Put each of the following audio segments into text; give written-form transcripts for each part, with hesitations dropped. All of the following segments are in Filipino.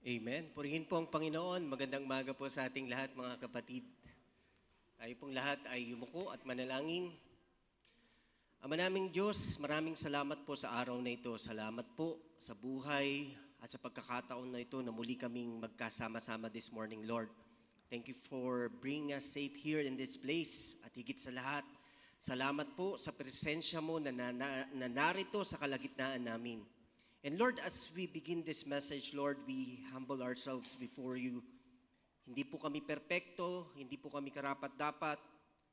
Amen. Purihin po ang Panginoon. Magandang umaga po sa ating lahat, mga kapatid. Tayo pong lahat ay yumuko at manalangin. Ama naming Diyos, maraming salamat po sa araw na ito. Salamat po sa buhay at sa pagkakataon na ito na muli kaming magkasama-sama this morning, Lord. Thank you for bringing us safe here in this place. At higit sa lahat, salamat po sa presensya mo na narito sa kalagitnaan namin. And Lord, as we begin this message, Lord, we humble ourselves before you. Hindi po kami perpekto, hindi po kami karapat-dapat,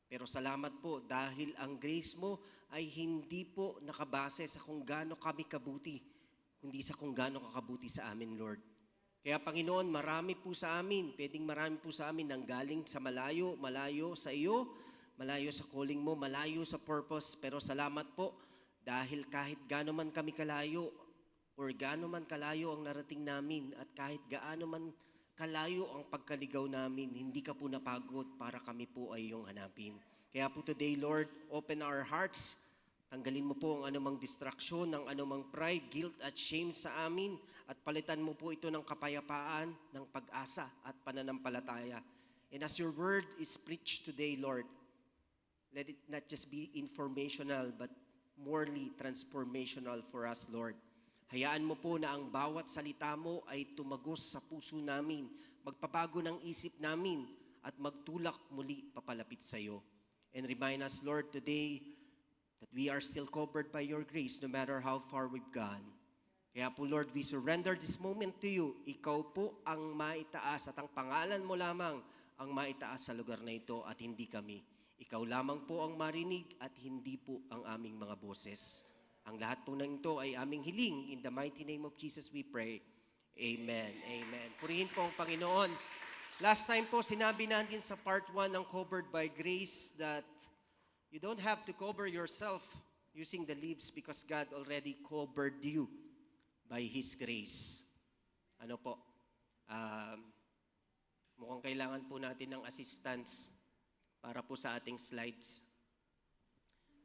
pero salamat po dahil ang grace mo ay hindi po nakabase sa kung gaano kami kabuti, kundi sa kung gaano kakabuti sa amin, Lord. Kaya Panginoon, marami po sa amin, marami po sa amin nang galing sa malayo, malayo sa iyo, malayo sa calling mo, malayo sa purpose, pero salamat po dahil kahit gaano man kami kalayo, or gaano man kalayo ang narating namin at kahit gaano man kalayo ang pagkaligaw namin, hindi ka po napagod para kami po ay iyong hanapin. Kaya po today, Lord, open our hearts. Tanggalin mo po ang anumang distraksyon, ang anumang pride, guilt at shame sa amin at palitan mo po ito ng kapayapaan, ng pag-asa at pananampalataya. And as your word is preached today, Lord, let it not just be informational but morely transformational for us, Lord. Hayaan mo po na ang bawat salita mo ay tumagos sa puso namin, magpabago ng isip namin, at magtulak muli papalapit sa iyo. And remind us, Lord, today that we are still covered by your grace no matter how far we've gone. Kaya po, Lord, we surrender this moment to you. Ikaw po ang maitaas at ang pangalan mo lamang ang maitaas sa lugar na ito at hindi kami. Ikaw lamang po ang marinig at hindi po ang aming mga boses. Ang lahat po ng ito ay aming hiling. In the mighty name of Jesus we pray. Amen. Amen. Purihin po ang Panginoon. Last time po, sinabi natin sa part 1 ng Covered by Grace that you don't have to cover yourself using the leaves because God already covered you by His grace. Ano po? Mukhang kailangan po natin ng assistance para po sa ating slides.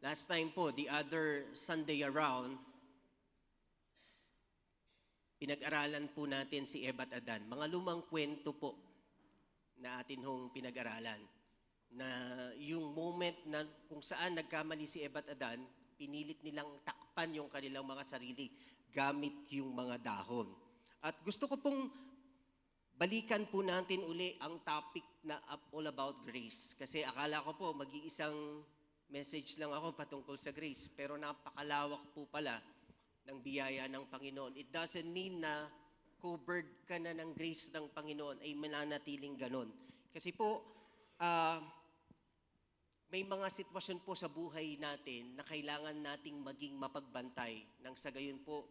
Last time po, the other Sunday around, pinag-aralan po natin si Eva at Adan. Mga lumang kwento po na atin hong pinag-aralan. Na yung moment na kung saan nagkamali si Eva at Adan, pinilit nilang takpan yung kanilang mga sarili gamit yung mga dahon. At gusto ko pong balikan po natin uli ang topic na all about grace. Kasi akala ko po mag-iisang message lang ako patungkol sa grace, pero napakalawak po pala ng biyaya ng Panginoon. It doesn't mean na covered ka na ng grace ng Panginoon ay mananatiling ganon. Kasi po, may mga sitwasyon po sa buhay natin na kailangan nating maging mapagbantay nang sa gayon po,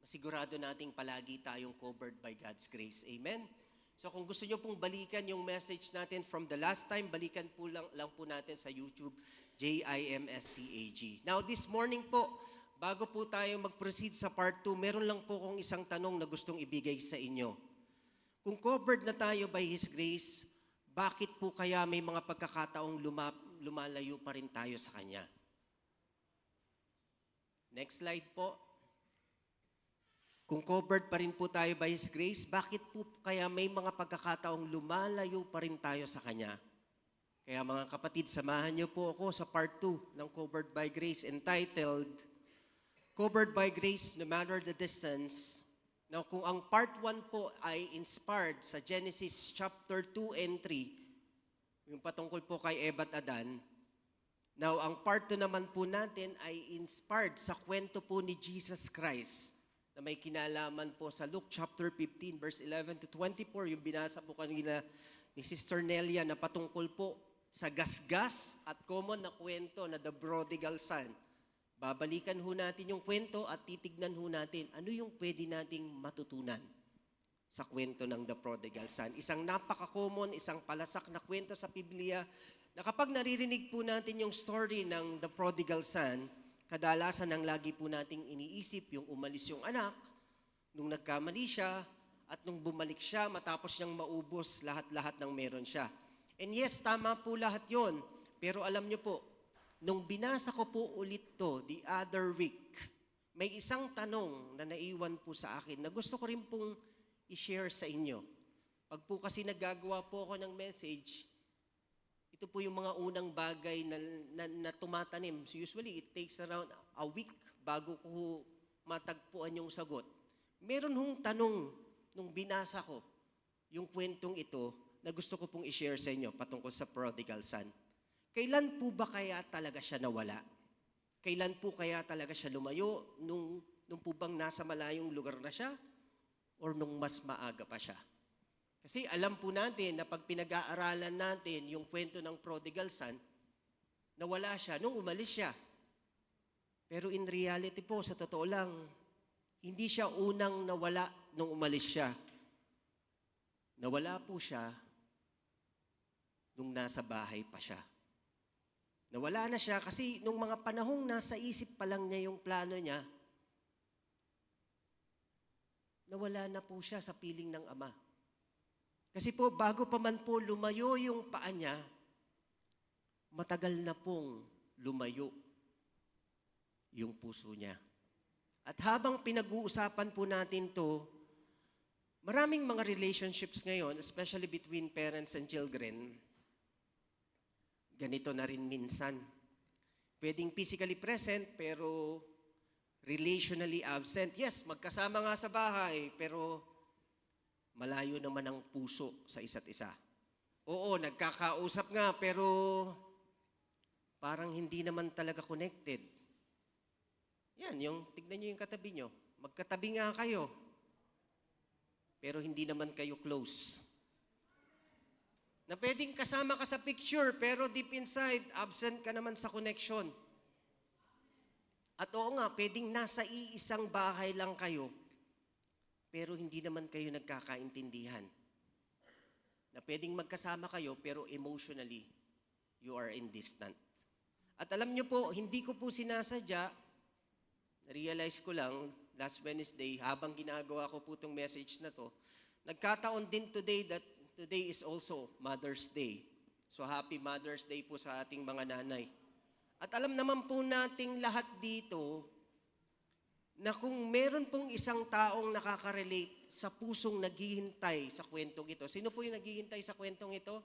masigurado nating palagi tayong covered by God's grace. Amen? So kung gusto nyo pong balikan yung message natin from the last time, balikan po lang po natin sa YouTube, JIMSCAG. Now this morning po, bago po tayo mag-proceed sa part 2, meron lang po kong isang tanong na gustong ibigay sa inyo. Kung covered na tayo by His grace, bakit po kaya may mga pagkakataong lumalayo pa rin tayo sa Kanya? Next slide po. Kung covered pa rin po tayo by His grace, bakit po kaya may mga pagkakataong lumalayo pa rin tayo sa Kanya? Kaya mga kapatid, samahan niyo po ako sa part 2 ng Covered by Grace entitled, Covered by Grace No Matter the Distance. Now, kung ang part 1 po ay inspired sa Genesis chapter 2 and 3, yung patungkol po kay Eva at Adan, now, ang part 2 naman po natin ay inspired sa kwento po ni Jesus Christ na may kinalaman po sa Luke chapter 15 verse 11 to 24, yung binasa po kanina ni Sister Nelia na patungkol po sa gasgas at common na kwento na the prodigal son. Babalikan ho natin yung kwento at titignan ho natin ano yung pwede nating matutunan sa kwento ng the prodigal son. Isang napaka-common, isang palasak na kwento sa Biblia na kapag naririnig po natin yung story ng the prodigal son, kadalasan ang lagi po nating iniisip yung umalis yung anak, nung nagkamali siya, at nung bumalik siya matapos niyang maubos lahat-lahat ng meron siya. And yes, tama po lahat yon. Pero alam niyo po, nung binasa ko po ulit to the other week, may isang tanong na naiwan po sa akin na gusto ko rin pong i-share sa inyo. Pag po kasi nagagawa po ako ng message, ito po yung mga unang bagay na tumatanim. So usually, it takes around a week bago ko matagpuan yung sagot. Meron hong tanong nung binasa ko, yung kwentong ito, na gusto ko pong i-share sa inyo patungkol sa prodigal son. Kailan po ba kaya talaga siya nawala? Kailan po kaya talaga siya lumayo? Nung po bang nasa malayong lugar na siya? Or nung mas maaga pa siya? Kasi alam po natin na pag pinag-aaralan natin yung kwento ng prodigal son, nawala siya nung umalis siya. Pero in reality po, sa totoo lang, hindi siya unang nawala nung umalis siya. Nawala po siya nung nasa bahay pa siya. Nawala na siya kasi nung mga panahong nasa isip pa lang niya yung plano niya, nawala na po siya sa piling ng ama. Kasi po, bago pa man po lumayo yung paa niya, matagal na pong lumayo yung puso niya. At habang pinag-uusapan po natin to, maraming mga relationships ngayon, especially between parents and children, ganito na rin minsan. Pwedeng physically present, pero relationally absent. Yes, magkasama nga sa bahay, pero malayo naman ang puso sa isa't isa. Oo, nagkakausap nga, pero parang hindi naman talaga connected. Yan, tignan nyo yung katabi nyo. Magkatabi nga kayo, pero hindi naman kayo close. Na pwedeng kasama ka sa picture, pero deep inside, absent ka naman sa connection. At oo nga, pwedeng nasa iisang bahay lang kayo, pero hindi naman kayo nagkakaintindihan. Na pwedeng magkasama kayo, pero emotionally, you are in distant. At alam nyo po, hindi ko po sinasadya, na-realize ko lang, last Wednesday, habang ginagawa ko po itong message na to, nagkataon din today that today is also Mother's Day. So happy Mother's Day po sa ating mga nanay. At alam naman po nating lahat dito, na kung meron pong isang taong nakaka-relate sa pusong naghihintay sa kwentong ito, sino po yung naghihintay sa kwentong ito?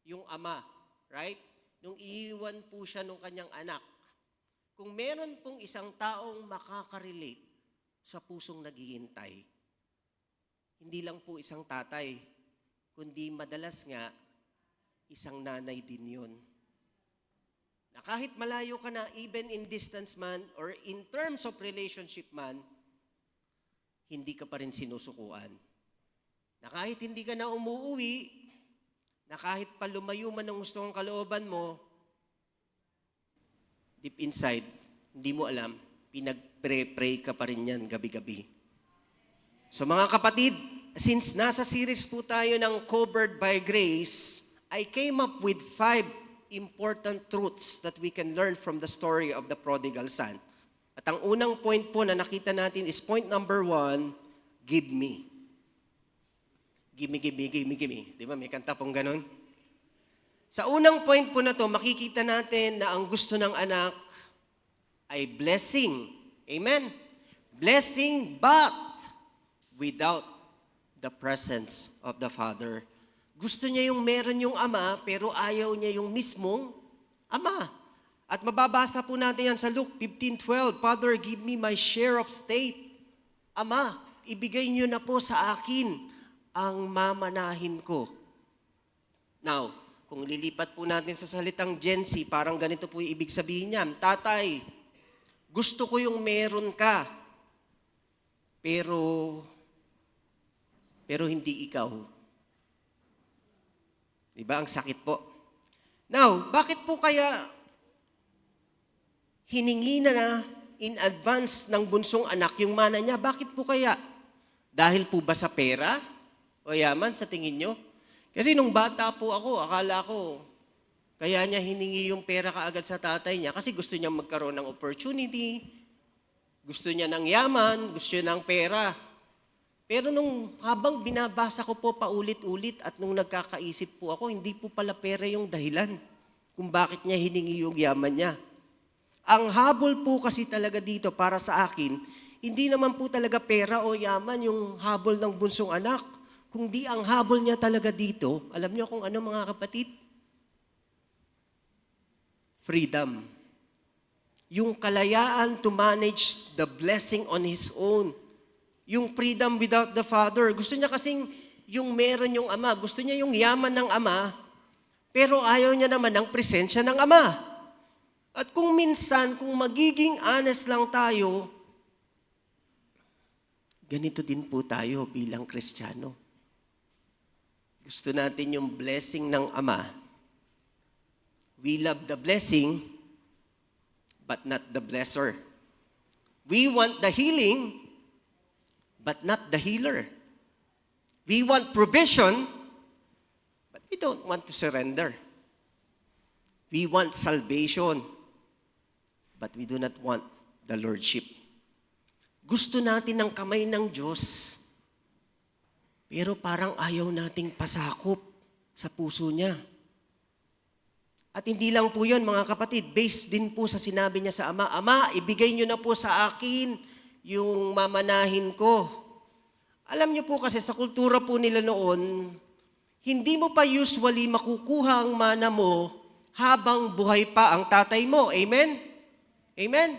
Yung ama, right? Nung iiwan po siya ng kanyang anak. Kung meron pong isang taong makaka-relate sa pusong naghihintay, hindi lang po isang tatay, kundi madalas nga, isang nanay din yun. Na kahit malayo ka na, even in distance man, or in terms of relationship man, hindi ka pa rin sinusukuan. Na kahit hindi ka na umuuwi, na kahit pa lumayo man ang gusto ng kalooban mo, deep inside, hindi mo alam, pinag-pray ka pa rin yan gabi-gabi. So mga kapatid, since nasa series po tayo ng Covered by Grace, I came up with 5 important truths that we can learn from the story of the prodigal son. At ang unang point po na nakita natin is point number 1, give me. Give me, give me, give me, give me. Di ba, may kanta pong ganun? Sa unang point po na to, makikita natin na ang gusto ng anak ay blessing. Amen? Blessing, but without the presence of the Father. Gusto niya yung meron yung ama, pero ayaw niya yung mismong ama. At mababasa po natin yan sa Luke 15:12, Father, give me my share of state. Ama, ibigay niyo na po sa akin ang mamanahin ko. Now, kung lilipat po natin sa salitang Gen Z, parang ganito po yung ibig sabihin niya. Tatay, gusto ko yung meron ka, pero hindi ikaw. Diba? Ang sakit po. Now, bakit po kaya hiningi na in advance ng bunsong anak yung mana niya? Bakit po kaya? Dahil po ba sa pera o yaman sa tingin nyo? Kasi nung bata po ako, akala ko, kaya niya hiningi yung pera kaagad sa tatay niya kasi gusto niya magkaroon ng opportunity, gusto niya ng yaman, gusto niya ng pera. Pero nung habang binabasa ko po paulit-ulit at nung nagkakaisip po ako, hindi po pala pera yung dahilan kung bakit niya hiningi yung yaman niya. Ang habol po kasi talaga dito para sa akin, Hindi naman po talaga pera o yaman yung habol ng bunsong anak. Kundi ang habol niya talaga dito, alam niyo kung ano mga kapatid? Freedom. Yung kalayaan to manage the blessing on his own. Yung freedom without the Father. Gusto niya kasing yung meron yung Ama. Gusto niya yung yaman ng Ama, pero ayaw niya naman ng presensya ng Ama. At kung minsan, kung magiging honest lang tayo, ganito din po tayo bilang Kristiyano. Gusto natin yung blessing ng Ama. We love the blessing, but not the blesser. We want the healing, but not the healer. We want provision, but we don't want to surrender. We want salvation, but we do not want the lordship. Gusto natin ng kamay ng Diyos, pero parang ayaw nating pasakop sa puso niya. At hindi lang po yun, mga kapatid, based din po sa sinabi niya sa Ama, Ama, ibigay niyo na po sa akin yung mamanahin ko. Alam niyo po kasi sa kultura po nila noon, hindi mo pa usually makukuha ang mana mo habang buhay pa ang tatay mo. Amen? Amen?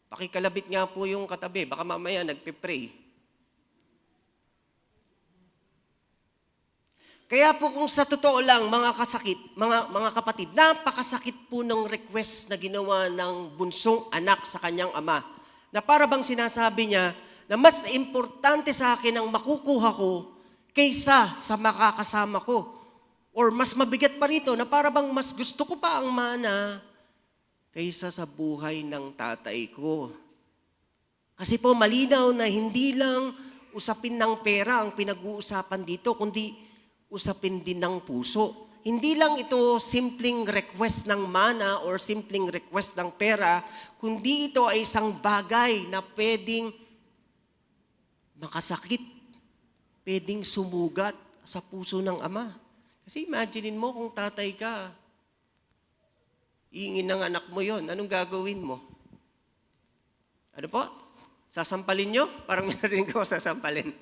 Pakikalabit nga po yung katabi, baka mamaya nagpe-pray. Kaya po kung sa totoo lang, mga kapatid, napakasakit po ng request na ginawa ng bunsong anak sa kanyang ama. Na para bang sinasabi niya na mas importante sa akin ang makukuha ko kaysa sa makakasama ko. Or mas mabigat pa rito na para bang mas gusto ko pa ang mana kaysa sa buhay ng tatay ko. Kasi po malinaw na hindi lang usapin ng pera ang pinag-uusapan dito, kundi usapin din ng puso. Hindi lang ito simpleng request ng mana or simpleng request ng pera, kundi ito ay isang bagay na pwedeng makasakit, pwedeng sumugat sa puso ng ama. Kasi imaginein mo kung tatay ka, iingin ng anak mo yon, anong gagawin mo? Ano po? Sasampalin nyo? Parang may narinig ko sasampalin.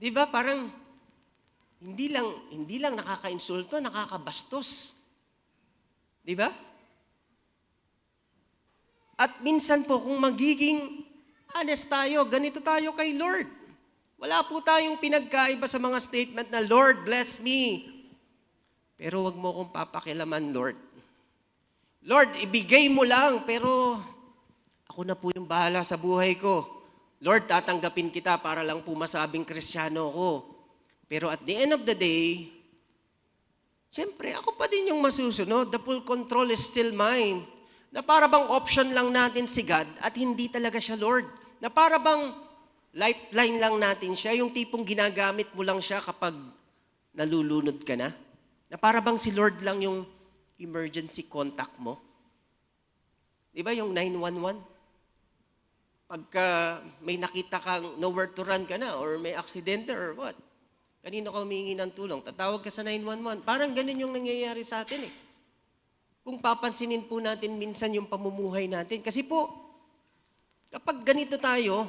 Di ba? Parang hindi lang nakaka-insulto, nakakabastos. Di ba? At minsan po, kung magiging honest tayo, ganito tayo kay Lord. Wala po tayong pinagkaiba sa mga statement na, Lord, bless me. Pero wag mo kong papakilaman, Lord. Lord, ibigay mo lang, pero ako na po yung bahala sa buhay ko. Lord, tatanggapin kita para lang po masabing Kristiyano ko. Pero at the end of the day, siyempre, ako pa din yung masusunod. The full control is still mine. Na para bang option lang natin si God at hindi talaga siya Lord. Na para bang lifeline lang natin siya, yung tipong ginagamit mo lang siya kapag nalulunod ka na. Na para bang si Lord lang yung emergency contact mo. Di ba yung 911? Pagka may nakita kang nowhere to run ka na or may aksidente or what, kanino ka humingi ng tulong? Tatawag ka sa 911. Parang ganun yung nangyayari sa atin eh. Kung papansinin po natin minsan yung pamumuhay natin. Kasi po, kapag ganito tayo,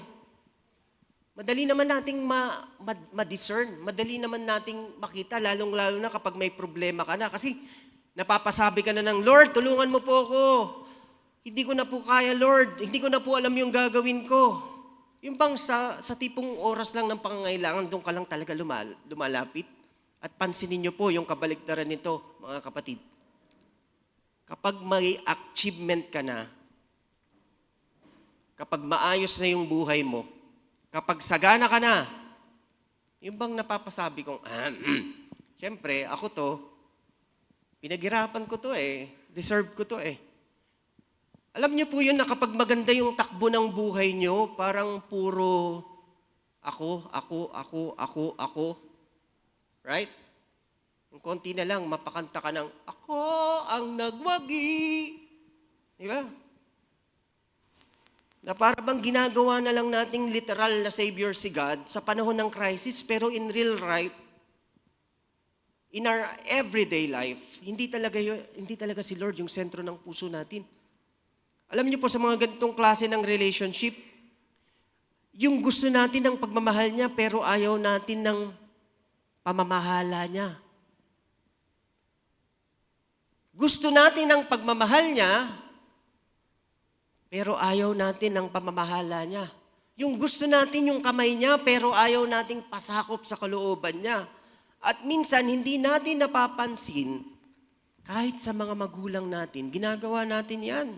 madali naman nating ma-discern, madali naman nating makita, lalong-lalo na kapag may problema ka na. Kasi napapasabi ka na ng, Lord, tulungan mo po ako. Hindi ko na po kaya, Lord. Hindi ko na po alam yung gagawin ko. Yung bang sa tipong oras lang ng pangangailangan, doon ka lang talaga lumalapit. At pansinin niyo po yung kabaligtaran nito, mga kapatid. Kapag may achievement ka na, kapag maayos na yung buhay mo, kapag sagana ka na, yung bang napapasabi kong, siyempre, ako to, pinaghirapan ko to deserve ko to Alam niyo po yun na kapag maganda yung takbo ng buhay niyo, parang puro ako. Right? Yung konti na lang, mapakanta ka ng, ako ang nagwagi. Di ba? Na para bang ginagawa na lang nating literal na Savior si God sa panahon ng crisis, pero in real life, in our everyday life, hindi talaga si Lord yung sentro ng puso natin. Alam niyo po sa mga ganitong klase ng relationship, yung gusto natin ng pagmamahal niya pero ayaw natin ng pamamahala niya. Gusto natin ng pagmamahal niya pero ayaw natin ng pamamahala niya. Yung gusto natin yung kamay niya pero ayaw nating pasakop sa kalooban niya. At minsan hindi natin napapansin kahit sa mga magulang natin, ginagawa natin yan.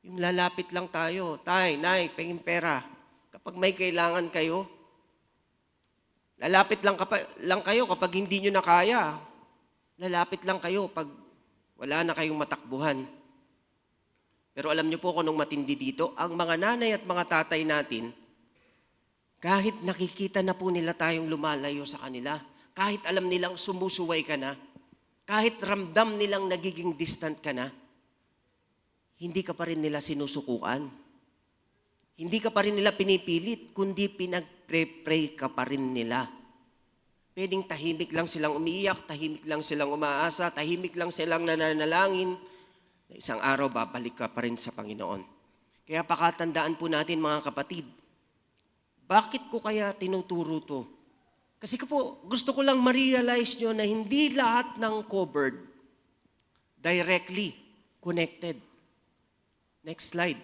Yung lalapit lang tayo, tay, nay, pengin pera. Kapag may kailangan kayo, lalapit lang kayo kapag hindi nyo na kaya. Lalapit lang kayo pag wala na kayong matakbuhan. Pero alam niyo po kung anong matindi dito, ang mga nanay at mga tatay natin, kahit nakikita na po nila tayong lumalayo sa kanila, kahit alam nilang sumusuway ka na, kahit ramdam nilang nagiging distant ka na, hindi ka pa rin nila sinusukuan. Hindi ka pa rin nila pinipilit, kundi pinag-pray ka pa rin nila. Pwedeng tahimik lang silang umiiyak, tahimik lang silang umaasa, tahimik lang silang nananalangin. Isang araw, babalik ka pa rin sa Panginoon. Kaya pakatandaan po natin mga kapatid, bakit ko kaya tinuturo to? Kasi po, gusto ko lang ma-realize nyo na hindi lahat ng covered directly connected. Next slide.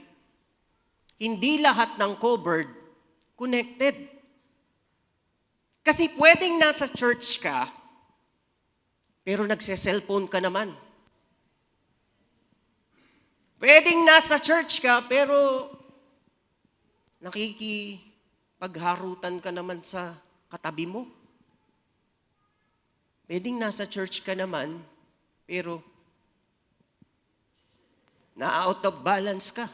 Hindi lahat ng covered connected. Kasi pwedeng nasa church ka, pero nagse-cellphone ka naman. Pwedeng nasa church ka, pero nakikipagharutan ka naman sa katabi mo. Pwedeng nasa church ka naman, pero na-out of balance ka.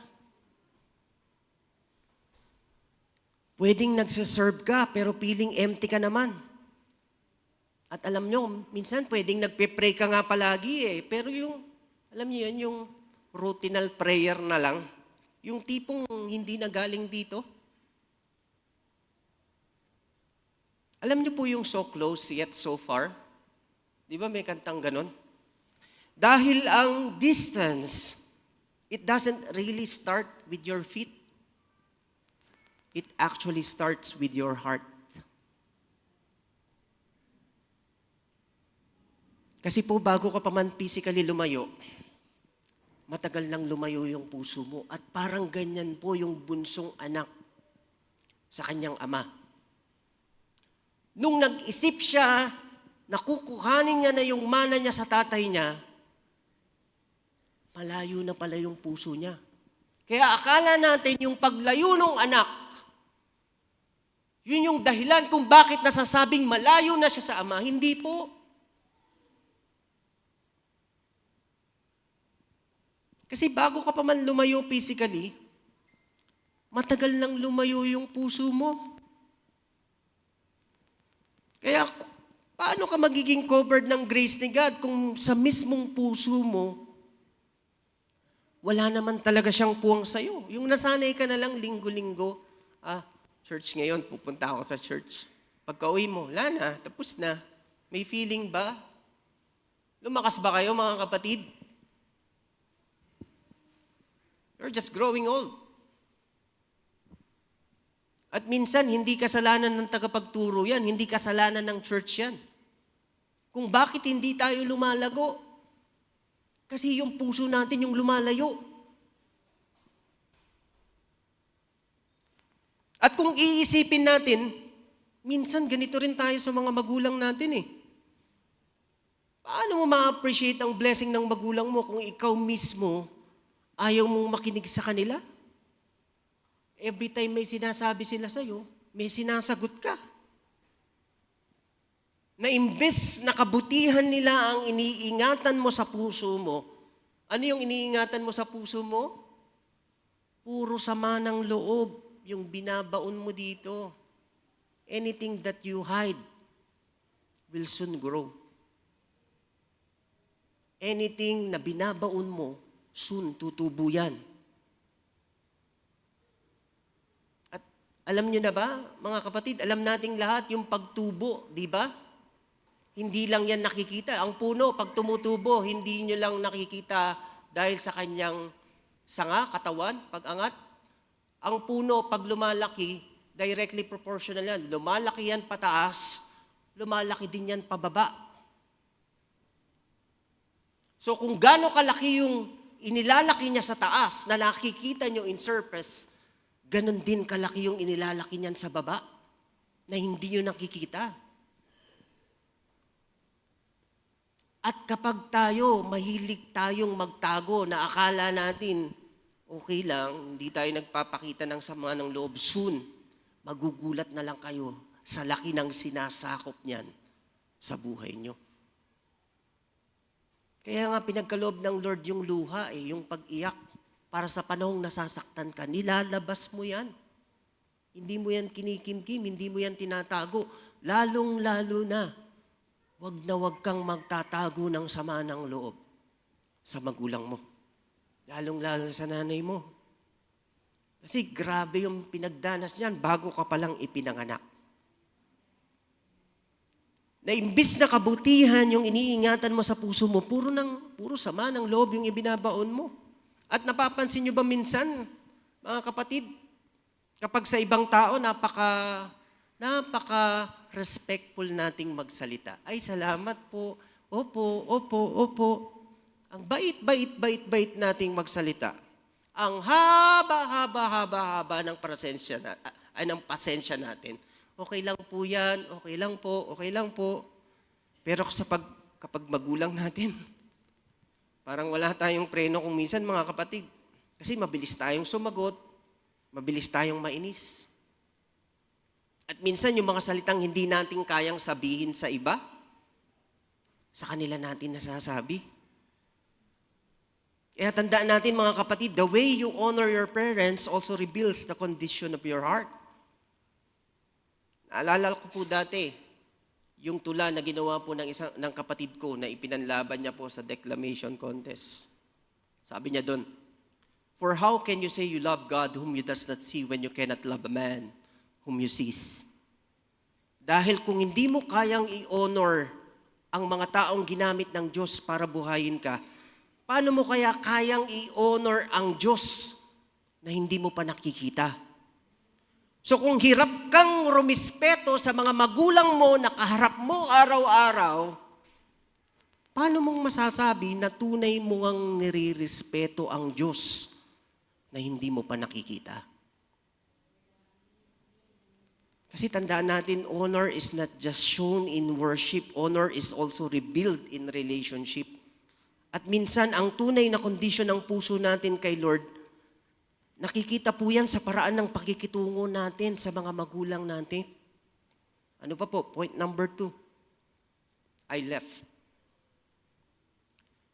Pwedeng nagsiserve ka, pero feeling empty ka naman. At alam nyo, minsan pwedeng nagpe-pray ka nga palagi pero yung, alam nyo yun, yung routinal prayer na lang, yung tipong hindi na galing dito. Alam niyo po yung so close yet so far? Di ba may kantang ganon? Dahil ang distance, it doesn't really start with your feet. It actually starts with your heart. Kasi po bago ka pa man physically lumayo, matagal nang lumayo yung puso mo. At parang ganyan po yung bunsong anak sa kanyang ama. Nung nag-isip siya, nakukuhanin niya na yung mana niya sa tatay niya, malayo na pala yung puso niya. Kaya akala natin yung paglayo ng anak, yun yung dahilan kung bakit nasasabing malayo na siya sa ama. Hindi po. Kasi bago ka pa man lumayo physically, matagal nang lumayo yung puso mo. Kaya, paano ka magiging covered ng grace ni God kung sa mismong puso mo, wala naman talaga siyang puwang sa'yo? Yung nasanay ka na lang linggo-linggo, church ngayon, pupunta ako sa church. Pagka-uwi mo, wala na, tapos na. May feeling ba? Lumakas ba kayo mga kapatid? You're just growing old. At minsan, hindi kasalanan ng tagapagturo yan, hindi kasalanan ng church yan. Kung bakit hindi tayo lumalago? Kasi yung puso natin yung lumalayo. At kung iisipin natin, minsan ganito rin tayo sa mga magulang natin Paano mo ma-appreciate ang blessing ng magulang mo kung ikaw mismo ayaw mong makinig sa kanila? Every time may sinasabi sila sa'yo, may sinasagot ka. Na imbes na kabutihan nila ang iniingatan mo sa puso mo, ano yung iniingatan mo sa puso mo? Puro sama ng loob yung binabaon mo dito. Anything that you hide will soon grow. Anything na binabaon mo, soon tutubo yan. At alam nyo na ba, mga kapatid, alam nating lahat yung pagtubo, di ba? Hindi lang yan nakikita. Ang puno, pag tumutubo, hindi nyo lang nakikita dahil sa kanyang Sanga, katawan, pag-angat. Ang puno, pag lumalaki, directly proportional yan. Lumalaki yan pataas, lumalaki din yan pababa. So kung gaano kalaki yung inilalaki niya sa taas na nakikita nyo in surface, ganun din kalaki yung inilalaki niyan sa baba na hindi nyo nakikita. At kapag tayo, mahilig tayong magtago na akala natin, okay lang, hindi tayo nagpapakita ng sama ng loob, soon, magugulat na lang kayo sa laki ng sinasakop niyan sa buhay nyo. Kaya nga pinagkaloob ng Lord yung luha, yung pag-iyak, para sa panahong nasasaktan ka, nilalabas mo yan. Hindi mo yan kinikimkim, hindi mo yan tinatago. Lalong-lalo na, wag kang magtatago ng sama ng loob sa magulang mo. Lalong-lalo sa nanay mo. Kasi grabe yung pinagdanas niyan bago ka palang ipinanganak. Na imbis na kabutihan yung iniingatan mo sa puso mo, puro sama ng loob yung ibinabaon mo. At napapansin nyo ba minsan, mga kapatid, kapag sa ibang tao, napaka-respectful nating magsalita. Ay, salamat po. Opo. Ang bait nating magsalita. Ang haba ng pasensya natin. Okay lang po yan, okay lang po. Pero kapag magulang natin, parang wala tayong preno kung minsan, mga kapatid. Kasi mabilis tayong sumagot, mabilis tayong mainis. At minsan yung mga salitang hindi natin kayang sabihin sa iba, sa kanila natin nasasabi. Kaya tandaan natin, mga kapatid, the way you honor your parents also reveals the condition of your heart. Naalala ko po dati, yung tula na ginawa po ng kapatid ko na ipinanlaban niya po sa declamation contest. Sabi niya doon, "For how can you say you love God whom you does not see when you cannot love a man whom you sees?" Dahil kung hindi mo kayang i-honor ang mga taong ginamit ng Diyos para buhayin ka, paano mo kaya kayang i-honor ang Diyos na hindi mo pa nakikita? So kung hirap kang rumispeto sa mga magulang mo na kaharap mo araw-araw, paano mong masasabi na tunay mo ang nirirespeto ang Diyos na hindi mo pa nakikita? Kasi tandaan natin, honor is not just shown in worship, honor is also revealed in relationship. At minsan, ang tunay na kondisyon ng puso natin kay Lord, nakikita po yan sa paraan ng pakikitungo natin sa mga magulang natin. Ano pa po? Point number 2. I left.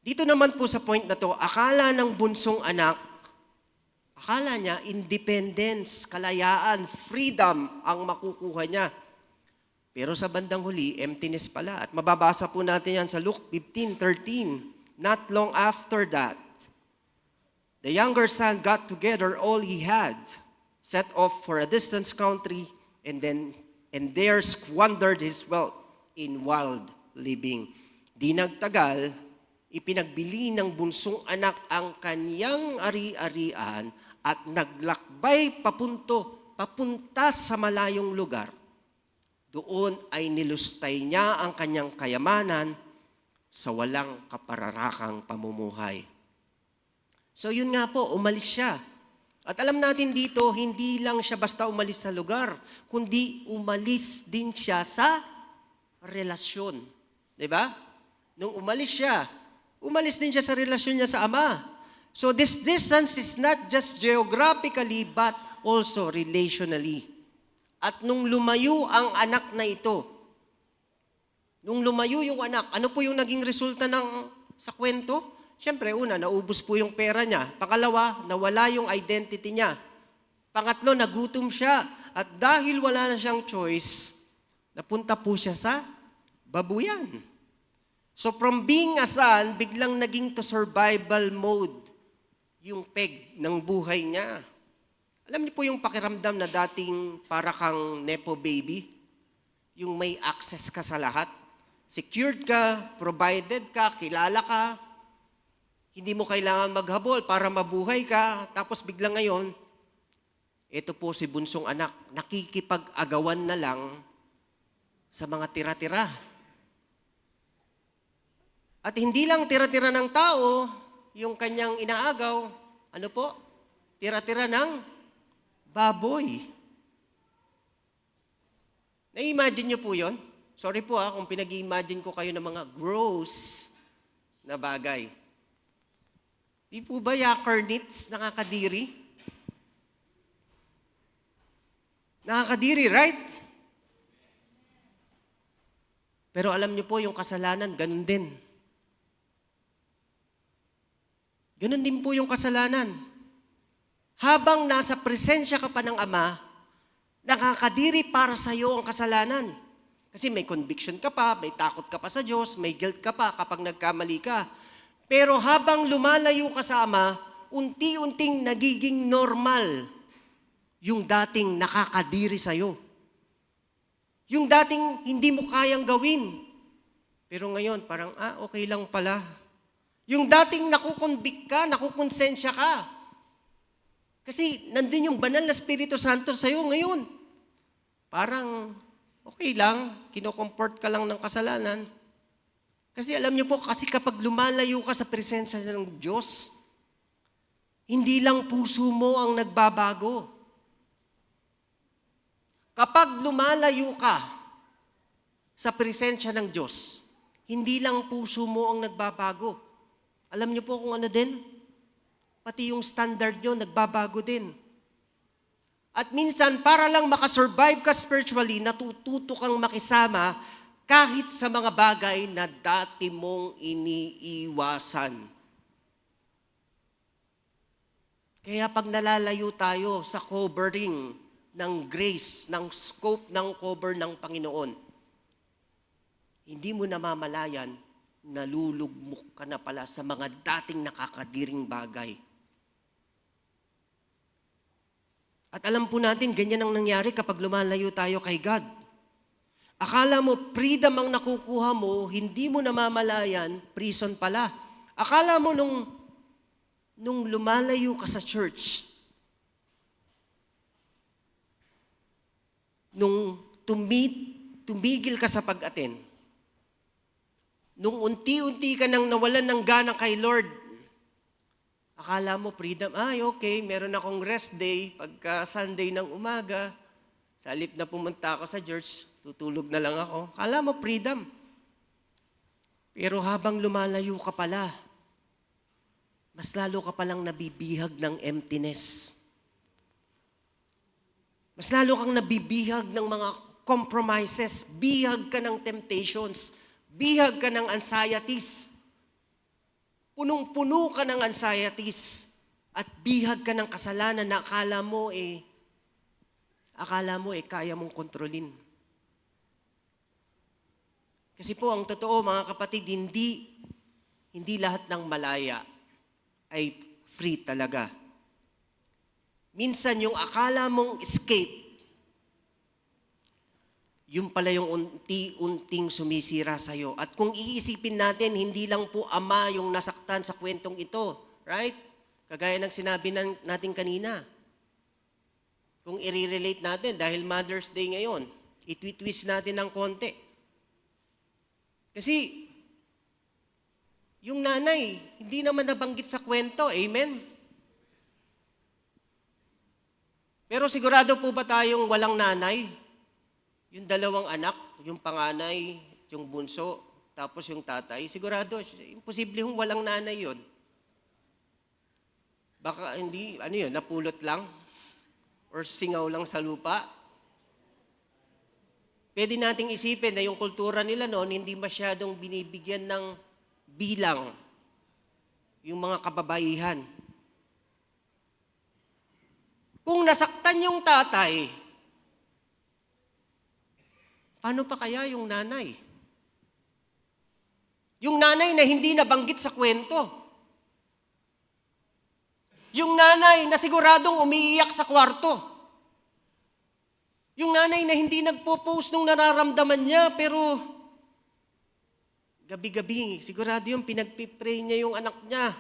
Dito naman po sa point na to, akala ng bunsong anak, akala niya independence, kalayaan, freedom ang makukuha niya. Pero sa bandang huli, emptiness pala. At mababasa po natin yan sa Luke 15:13. Not long after that, the younger son got together all he had, set off for a distant country, and there squandered his wealth in wild living. Di nagtagal, ipinagbili ng bunsong anak ang kaniyang ari-arian at naglakbay papunta sa malayong lugar. Doon ay nilustay niya ang kanyang kayamanan sa walang kapararakang pamumuhay. So yun nga po, umalis siya. At alam natin dito, hindi lang siya basta umalis sa lugar, kundi umalis din siya sa relasyon. Diba? Nung umalis din siya sa relasyon niya sa ama. So this distance is not just geographically, but also relationally. At nung lumayo ang anak na ito, nung lumayo yung anak, ano po yung naging resulta sa kwento? Siyempre, una, naubos po yung pera niya. Pangalawa, nawala yung identity niya. Pangatlo, nagutom siya. At dahil wala na siyang choice, napunta po siya sa babuyan. So from being a son, biglang naging to survival mode yung peg ng buhay niya. Alam niyo po yung pakiramdam na dating para kang nepo baby? Yung may access ka sa lahat? Secured ka, provided ka, kilala ka, Hindi mo kailangan maghabol para mabuhay ka. Tapos biglang ngayon, ito po si bunsong anak, nakikipag-agawan na lang sa mga tira-tira. At hindi lang tira-tira ng tao, yung kanyang inaagaw, ano po? Tira-tira ng baboy. Na-imagine nyo po yun? Sorry po kung pinag-imagine ko kayo ng mga gross na bagay. Di po ba yakernits nakakadiri? Nakakadiri, right? Pero alam nyo po, yung kasalanan, ganun din. Ganun din po yung kasalanan. Habang nasa presensya ka pa ng Ama, nakakadiri para sa iyo ang kasalanan. Kasi may conviction ka pa, may takot ka pa sa Diyos, may guilt ka pa kapag nagkamali ka. Pero habang lumalayo ka sa Ama, unti-unting nagiging normal yung dating nakakadiri sa iyo. Yung dating hindi mo kayang gawin. Pero ngayon, parang, okay lang pala. Yung dating nakukonvict ka, nakukonsensya ka. Kasi nandun yung banal na Espiritu Santo sa iyo ngayon. Parang, okay lang, kinocomport ka lang ng kasalanan. Kasi alam niyo po, kasi kapag lumalayo ka sa presensya ng Diyos, hindi lang puso mo ang nagbabago. Kapag lumalayo ka sa presensya ng Diyos, hindi lang puso mo ang nagbabago. Alam niyo po kung ano din? Pati yung standard nyo, nagbabago din. At minsan, para lang makasurvive ka spiritually, natututo kang makisama kahit sa mga bagay na dati mong iniiwasan. Kaya pag nalalayo tayo sa covering ng grace, ng scope ng cover ng Panginoon, hindi mo namamalayan, nalulugmok ka na pala sa mga dating nakakadiring bagay. At alam po natin, ganyan ang nangyari kapag lumalayo tayo kay God. Akala mo, freedom ang nakukuha mo, hindi mo namamalayan, prison pala. Akala mo nung lumalayo ka sa church, nung tumigil ka sa pag-attend, nung unti-unti ka nang nawalan ng gana kay Lord, akala mo freedom, okay, meron akong rest day pagka Sunday ng umaga, sa halip na pumunta ako sa church, tutulog na lang ako. Akala mo freedom. Pero habang lumalayo ka pala, mas lalo ka palang nabibihag ng emptiness. Mas lalo kang nabibihag ng mga compromises, bihag ka ng temptations, bihag ka ng anxieties. Punong-puno ka ng anxieties at bihag ka ng kasalanan na akala mo kaya mong kontrolin. Kasi po, ang totoo mga kapatid, hindi lahat ng malaya ay free talaga. Minsan yung akala mong escape, yung pala yung unti-unting sumisira sa'yo. At kung iisipin natin, hindi lang po Ama yung nasaktan sa kwentong ito. Right? Kagaya ng sinabi natin kanina. Kung i-relate natin, dahil Mother's Day ngayon, itwist natin ng konti. Kasi, yung nanay, hindi naman nabanggit sa kwento. Amen? Pero sigurado po ba tayong walang nanay? Yung dalawang anak, yung panganay, yung bunso, tapos yung tatay, sigurado, imposible yung walang nanay yun. Baka hindi, napulot lang? Or singaw lang sa lupa? Pwede nating isipin na yung kultura nila noon, hindi masyadong binibigyan ng bilang yung mga kababaihan. Kung nasaktan yung tatay, paano pa kaya yung nanay? Yung nanay na hindi nabanggit sa kwento. Yung nanay na siguradong umiiyak sa kwarto. Yung nanay na hindi nagpo-post nung nararamdaman niya, pero gabi-gabi, sigurado yung pinagpipray niya yung anak niya.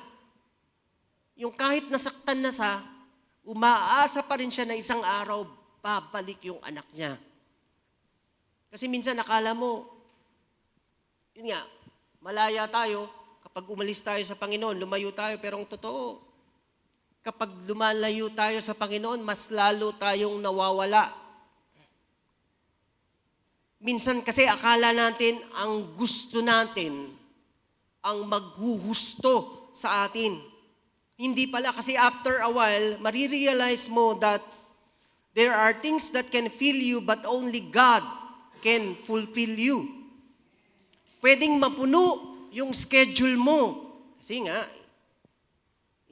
Yung kahit nasaktan na sa, umaasa pa rin siya na isang araw, babalik yung anak niya. Kasi minsan akala mo, yun nga, malaya tayo, kapag umalis tayo sa Panginoon, lumayo tayo, pero ang totoo, kapag lumalayo tayo sa Panginoon, mas lalo tayong nawawala. Minsan kasi akala natin, ang gusto natin, ang maghuhusto sa atin. Hindi pala, kasi after a while, marirealize mo that there are things that can fill you, but only God can fulfill you. Pwedeng mapuno yung schedule mo. Kasi nga,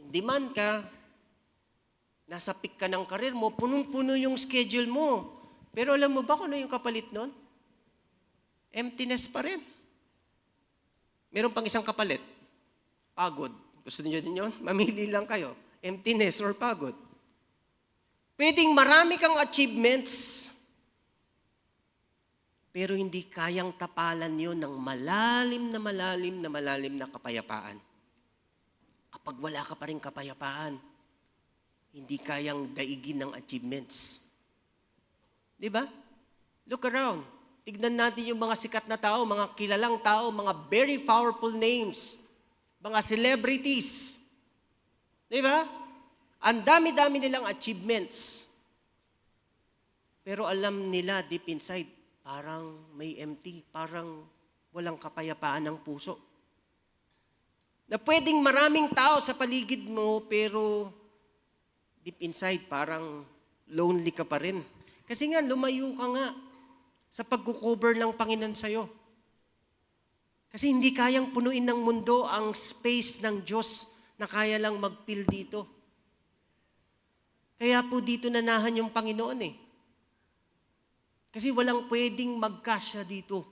in demand ka, nasa peak ka ng karir mo, punong-puno yung schedule mo. Pero alam mo ba kung ano yung kapalit nun? Emptiness pa rin. Meron pang isang kapalit. Pagod. Gusto niyo din yun? Mamili lang kayo. Emptiness or pagod. Pwedeng marami kang achievements, pero hindi kayang tapalan yun ng malalim na kapayapaan. Kapag wala ka pa rin kapayapaan, hindi kayang daigin ng achievements. Di ba? Look around. Tignan natin yung mga sikat na tao, mga kilalang tao, mga very powerful names, mga celebrities. Di ba? Ang dami-dami nilang achievements. Pero alam nila deep inside, parang may empty, parang walang kapayapaan ng puso. Na pwedeng maraming tao sa paligid mo, pero deep inside, parang lonely ka pa rin. Kasi nga, lumayo ka nga sa pagkukover ng Panginoon sa'yo. Kasi hindi kayang punuin ng mundo ang space ng Diyos na kaya lang mag-fill dito. Kaya po dito nanahan yung Panginoon eh. Kasi walang pwedeng magkasya dito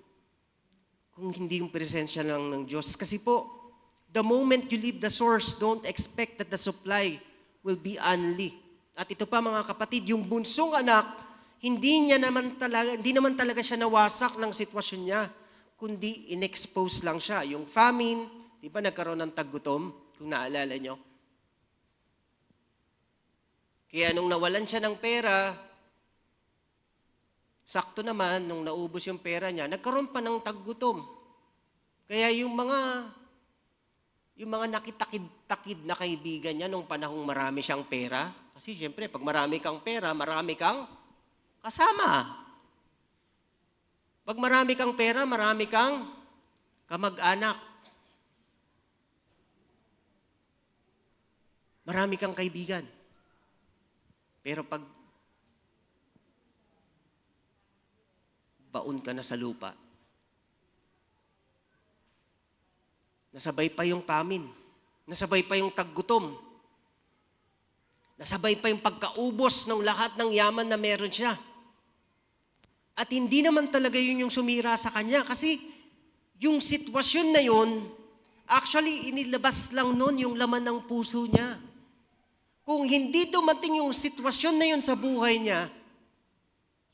kung hindi yung presensya lang ng Diyos. Kasi po, the moment you leave the source, don't expect that the supply will be only. At ito pa mga kapatid, yung bunsong anak, hindi naman talaga siya nawasak ng sitwasyon niya, kundi in-expose lang siya. Yung famine, di ba nagkaroon ng taggutom, kung naalala nyo? Kaya nung nawalan siya ng pera, sakto naman, nung naubos yung pera niya, nagkaroon pa ng taggutom. Kaya yung mga nakitakid-takid na kaibigan niya nung panahong marami siyang pera, kasi siyempre, pag marami kang pera, marami kang kasama. Pag marami kang pera, marami kang kamag-anak. Marami kang kaibigan. Pero pag baon ka na sa lupa, nasabay pa yung famine, nasabay pa yung taggutom, nasabay pa yung pagkaubos ng lahat ng yaman na meron siya. At hindi naman talaga yun yung sumira sa kanya kasi yung sitwasyon na yun, actually inilabas lang nun yung laman ng puso niya. Kung hindi dumating yung sitwasyon na yun sa buhay niya,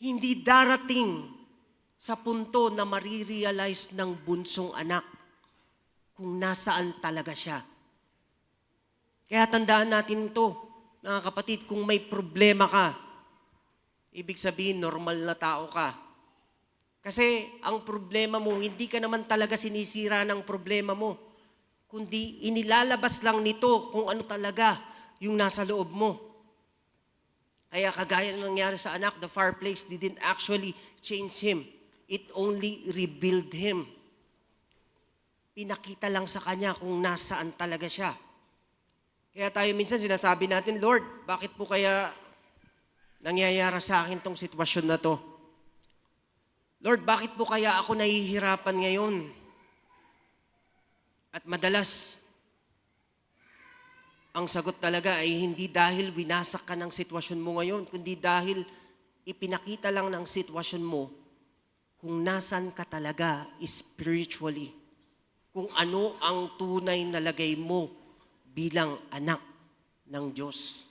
hindi darating sa punto na marirealize ng bunsong anak kung nasaan talaga siya. Kaya tandaan natin to, mga kapatid, kung may problema ka, ibig sabihin, normal na tao ka. Kasi ang problema mo, hindi ka naman talaga sinisira ng problema mo, kundi inilalabas lang nito kung ano talaga yung nasa loob mo. Kaya kagaya ng nangyari sa anak, the fireplace didn't actually change him. It only rebuilt him. Pinakita lang sa kanya kung nasaan talaga siya. Kaya tayo minsan sinasabi natin, Lord, bakit po kaya nangyayari sa akin tong sitwasyon na to? Lord, bakit po kaya ako nahihirapan ngayon? At madalas, ang sagot talaga ay hindi dahil winasak ka ng sitwasyon mo ngayon, kundi dahil ipinakita lang ng sitwasyon mo kung nasan ka talaga spiritually. Kung ano ang tunay na lagay mo bilang anak ng Diyos.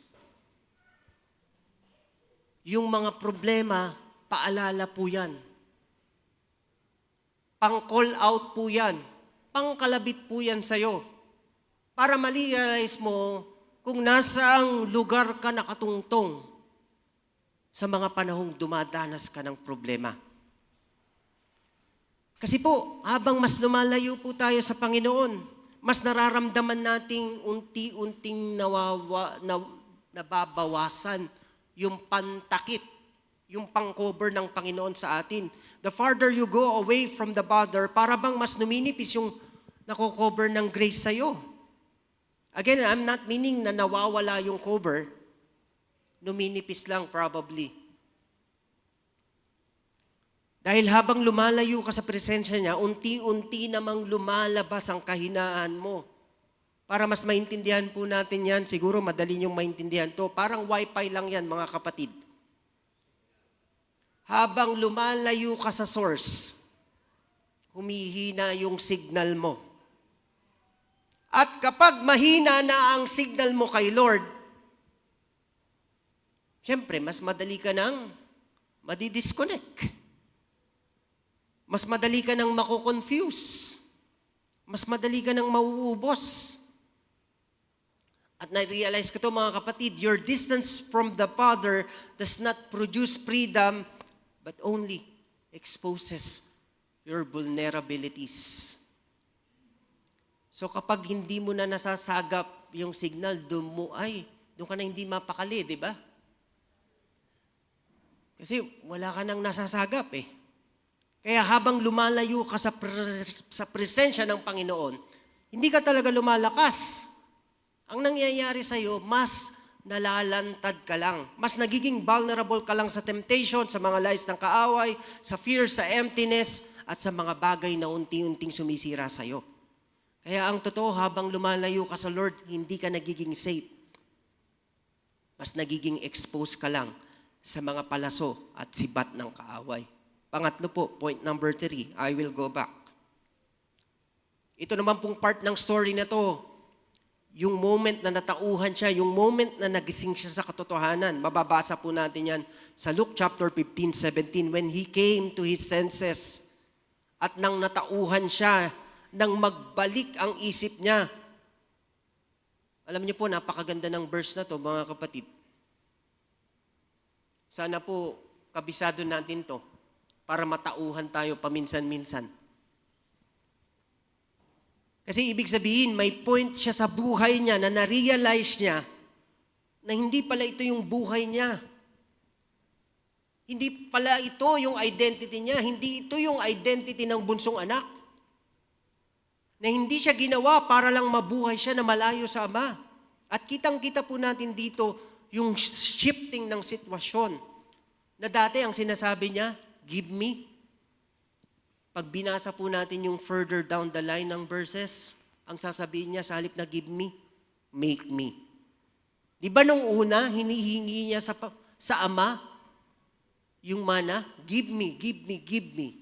Yung mga problema, paalala po yan. Pang-call out po yan. Pangkalabit po yan sa'yo. Para ma-realize mo kung nasaang lugar ka nakatungtong sa mga panahong dumadanas ka ng problema. Kasi po, habang mas lumalayo po tayo sa Panginoon, mas nararamdaman nating unti-unting nababawasan yung pantakip, yung pang-cover ng Panginoon sa atin. The farther you go away from the Father, para bang mas numinipis yung nako-cover ng grace sa'yo. Again, I'm not meaning na nawawala yung cover. Numinipis lang probably. Dahil habang lumalayo ka sa presensya niya, unti-unti namang lumalabas ang kahinaan mo. Para mas maintindihan po natin yan, siguro madali niyong maintindihan to. Parang wifi lang yan, mga kapatid. Habang lumalayo ka sa source, humihina yung signal mo. At kapag mahina na ang signal mo kay Lord, siyempre, mas madali ka nang madidisconnect. Mas madali ka nang mako-confuse. Mas madali ka nang mauubos. At na-realize ko to, mga kapatid, your distance from the Father does not produce freedom, but only exposes your vulnerabilities. So kapag hindi mo na nasasagap yung signal, doon ka na hindi mapakali, di ba? Kasi wala ka nang nasasagap eh. Kaya habang lumalayo ka sa presensya ng Panginoon, hindi ka talaga lumalakas. Ang nangyayari sa'yo, mas nalalantad ka lang. Mas nagiging vulnerable ka lang sa temptation, sa mga lies ng kaaway, sa fear, sa emptiness, at sa mga bagay na unti-unting sumisira sa'yo. Kaya ang totoo, habang lumalayo ka sa Lord, hindi ka nagiging safe. Mas nagiging exposed ka lang sa mga palaso at sibat ng kaaway. Pangatlo po, point number 3, I will go back. Ito naman pong part ng story na to, yung moment na natauhan siya, yung moment na nagising siya sa katotohanan. Mababasa po natin yan sa Luke chapter 15-17, when he came to his senses at nang natauhan siya, nang magbalik ang isip niya. Alam niyo po, napakaganda ng verse na to, mga kapatid. Sana po, kabisado natin to, para matauhan tayo paminsan-minsan. Kasi ibig sabihin, may point siya sa buhay niya na na-realize niya na hindi pala ito yung buhay niya. Hindi pala ito yung identity niya. Hindi ito yung identity ng bunsong anak. Na hindi siya ginawa para lang mabuhay siya na malayo sa Ama. At kitang-kita po natin dito yung shifting ng sitwasyon. Na dati ang sinasabi niya, give me. Pag binasa po natin yung further down the line ng verses, ang sasabihin niya sa halip na give me, make me. Di ba nung una, hinihingi niya sa Ama, yung mana, give me, give me, give me.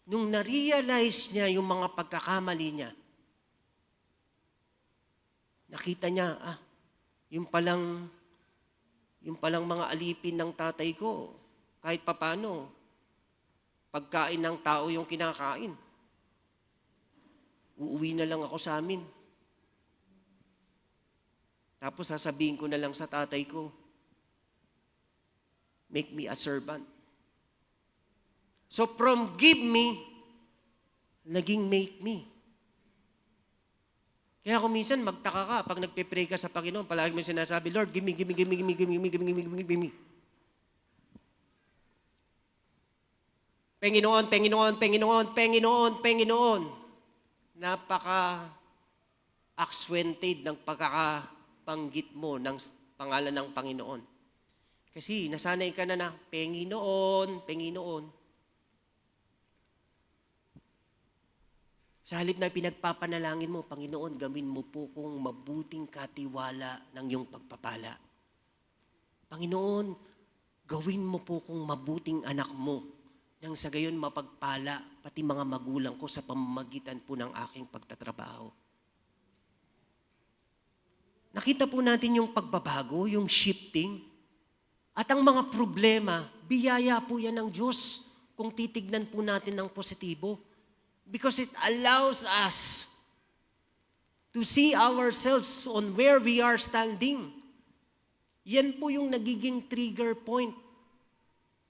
Nung na-realize niya yung mga pagkakamali niya, nakita niya, yung palang mga alipin ng tatay ko, kahit papano, pagkain ng tao yung kinakain. Uuwi na lang ako sa amin. Tapos sasabihin ko na lang sa tatay ko, make me a servant. So from give me, naging make me. Kaya kung minsan magtaka ka, pag nagpe-pray ka sa Panginoon, palagi mo sinasabi, Lord, give me, give me, give me, give me, give me, give me, give me, give me. Panginoon, Panginoon, Panginoon, Panginoon, Panginoon. Napaka-accented ng pagkakabanggit mo ng pangalan ng Panginoon. Kasi nasanay ka na Panginoon, Panginoon. Sa halip na pinagpapanalangin mo, Panginoon, gawin mo po kung mabuting katiwala ng iyong pagpapala. Panginoon, gawin mo po kung mabuting anak mo, nang sa gayon mapagpala pati mga magulang ko sa pamamagitan po ng aking pagtatrabaho. Nakita po natin yung pagbabago, yung shifting, at ang mga problema, biyaya po yan ng Diyos kung titignan po natin ng positibo. Because it allows us to see ourselves on where we are standing. Yan po yung nagiging trigger point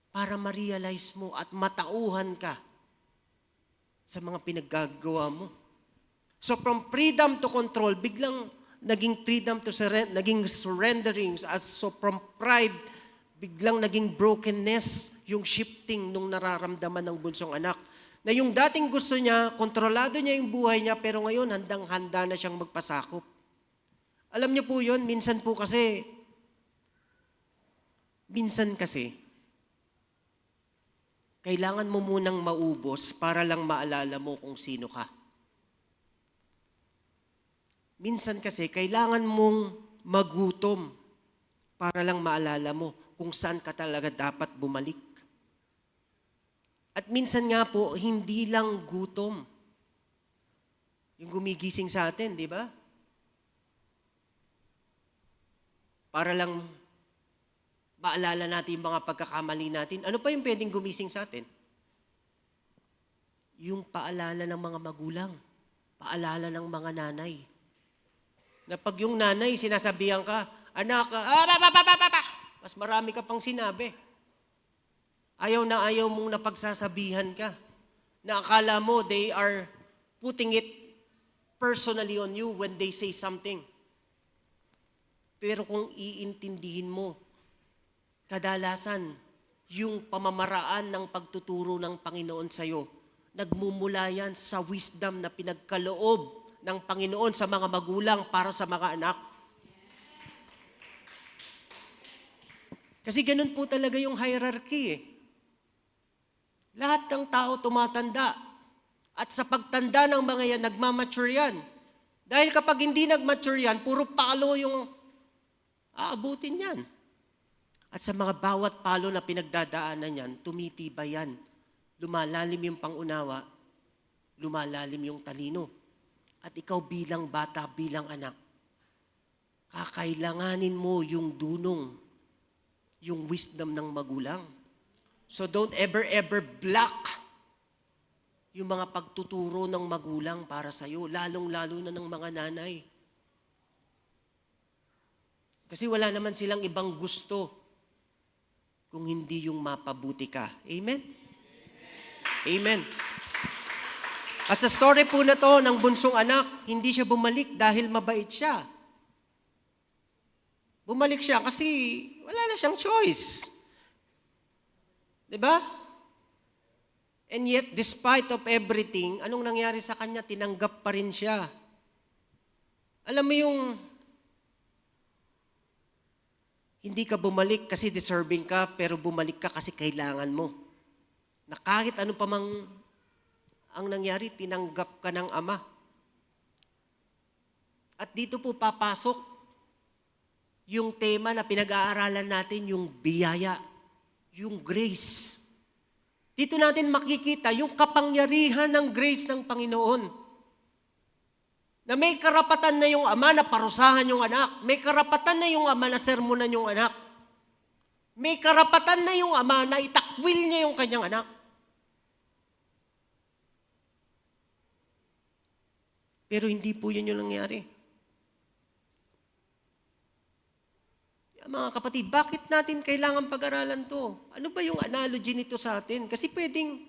para ma-realize mo at matauhan ka sa mga pinaggagawa mo. So from freedom to control, biglang naging freedom to naging surrenderings. So from pride, biglang naging brokenness, yung shifting nung nararamdaman ng bunsong anak. Na yung dating gusto niya, kontrolado niya yung buhay niya, pero ngayon handang-handa na siyang magpasakop. Alam niyo po yun, minsan kasi, kailangan mo munang maubos para lang maalala mo kung sino ka. Minsan kasi, kailangan mong magutom para lang maalala mo kung saan ka talaga dapat bumalik. At minsan nga po, hindi lang gutom yung gumigising sa atin, di ba? Para lang maalala natin yung mga pagkakamali natin. Ano pa yung pwedeng gumising sa atin? Yung paalala ng mga magulang, paalala ng mga nanay. Na pag yung nanay, sinasabihan ka, anak, mas marami ka pang sinabi. Ayaw na ayaw mong napagsasabihan ka. Na akala mo, they are putting it personally on you when they say something. Pero kung iintindihin mo, kadalasan, yung pamamaraan ng pagtuturo ng Panginoon sa'yo, nagmumula yan sa wisdom na pinagkaloob ng Panginoon sa mga magulang para sa mga anak. Kasi ganun po talaga yung hierarchy eh. Lahat ng tao tumatanda. At sa pagtanda ng mga yan, nagmamature yan. Dahil kapag hindi nagmature yan, puro palo yung aabutin yan. At sa mga bawat palo na pinagdadaanan yan, tumitibay yan. Lumalalim yung pangunawa, lumalalim yung talino. At ikaw bilang bata, bilang anak, kakailanganin mo yung dunong, yung wisdom ng magulang. So don't ever block yung mga pagtuturo ng magulang para sa'yo, lalong-lalo na ng mga nanay. Kasi wala naman silang ibang gusto kung hindi yung mapabuti ka. Amen? Amen. As sa story po na to ng bunsong anak, hindi siya bumalik dahil mabait siya. Bumalik siya kasi wala na siyang choice. Diba? And yet, despite of everything, anong nangyari sa kanya? Tinanggap pa rin siya. Alam mo yung hindi ka bumalik kasi deserving ka, pero bumalik ka kasi kailangan mo. Na kahit ano pa mang ang nangyari, tinanggap ka ng Ama. At dito po papasok yung tema na pinag-aaralan natin, yung biyaya, yung grace. Dito natin makikita yung kapangyarihan ng grace ng Panginoon. Na may karapatan na yung Ama na parusahan yung anak. May karapatan na yung Ama na sermonan yung anak. May karapatan na yung Ama na itakwil niya yung kanyang anak. Pero hindi po yun yung nangyari. Mga kapatid, bakit natin kailangan pag-aralan to? Ano ba yung analogy nito sa atin? Kasi pwedeng,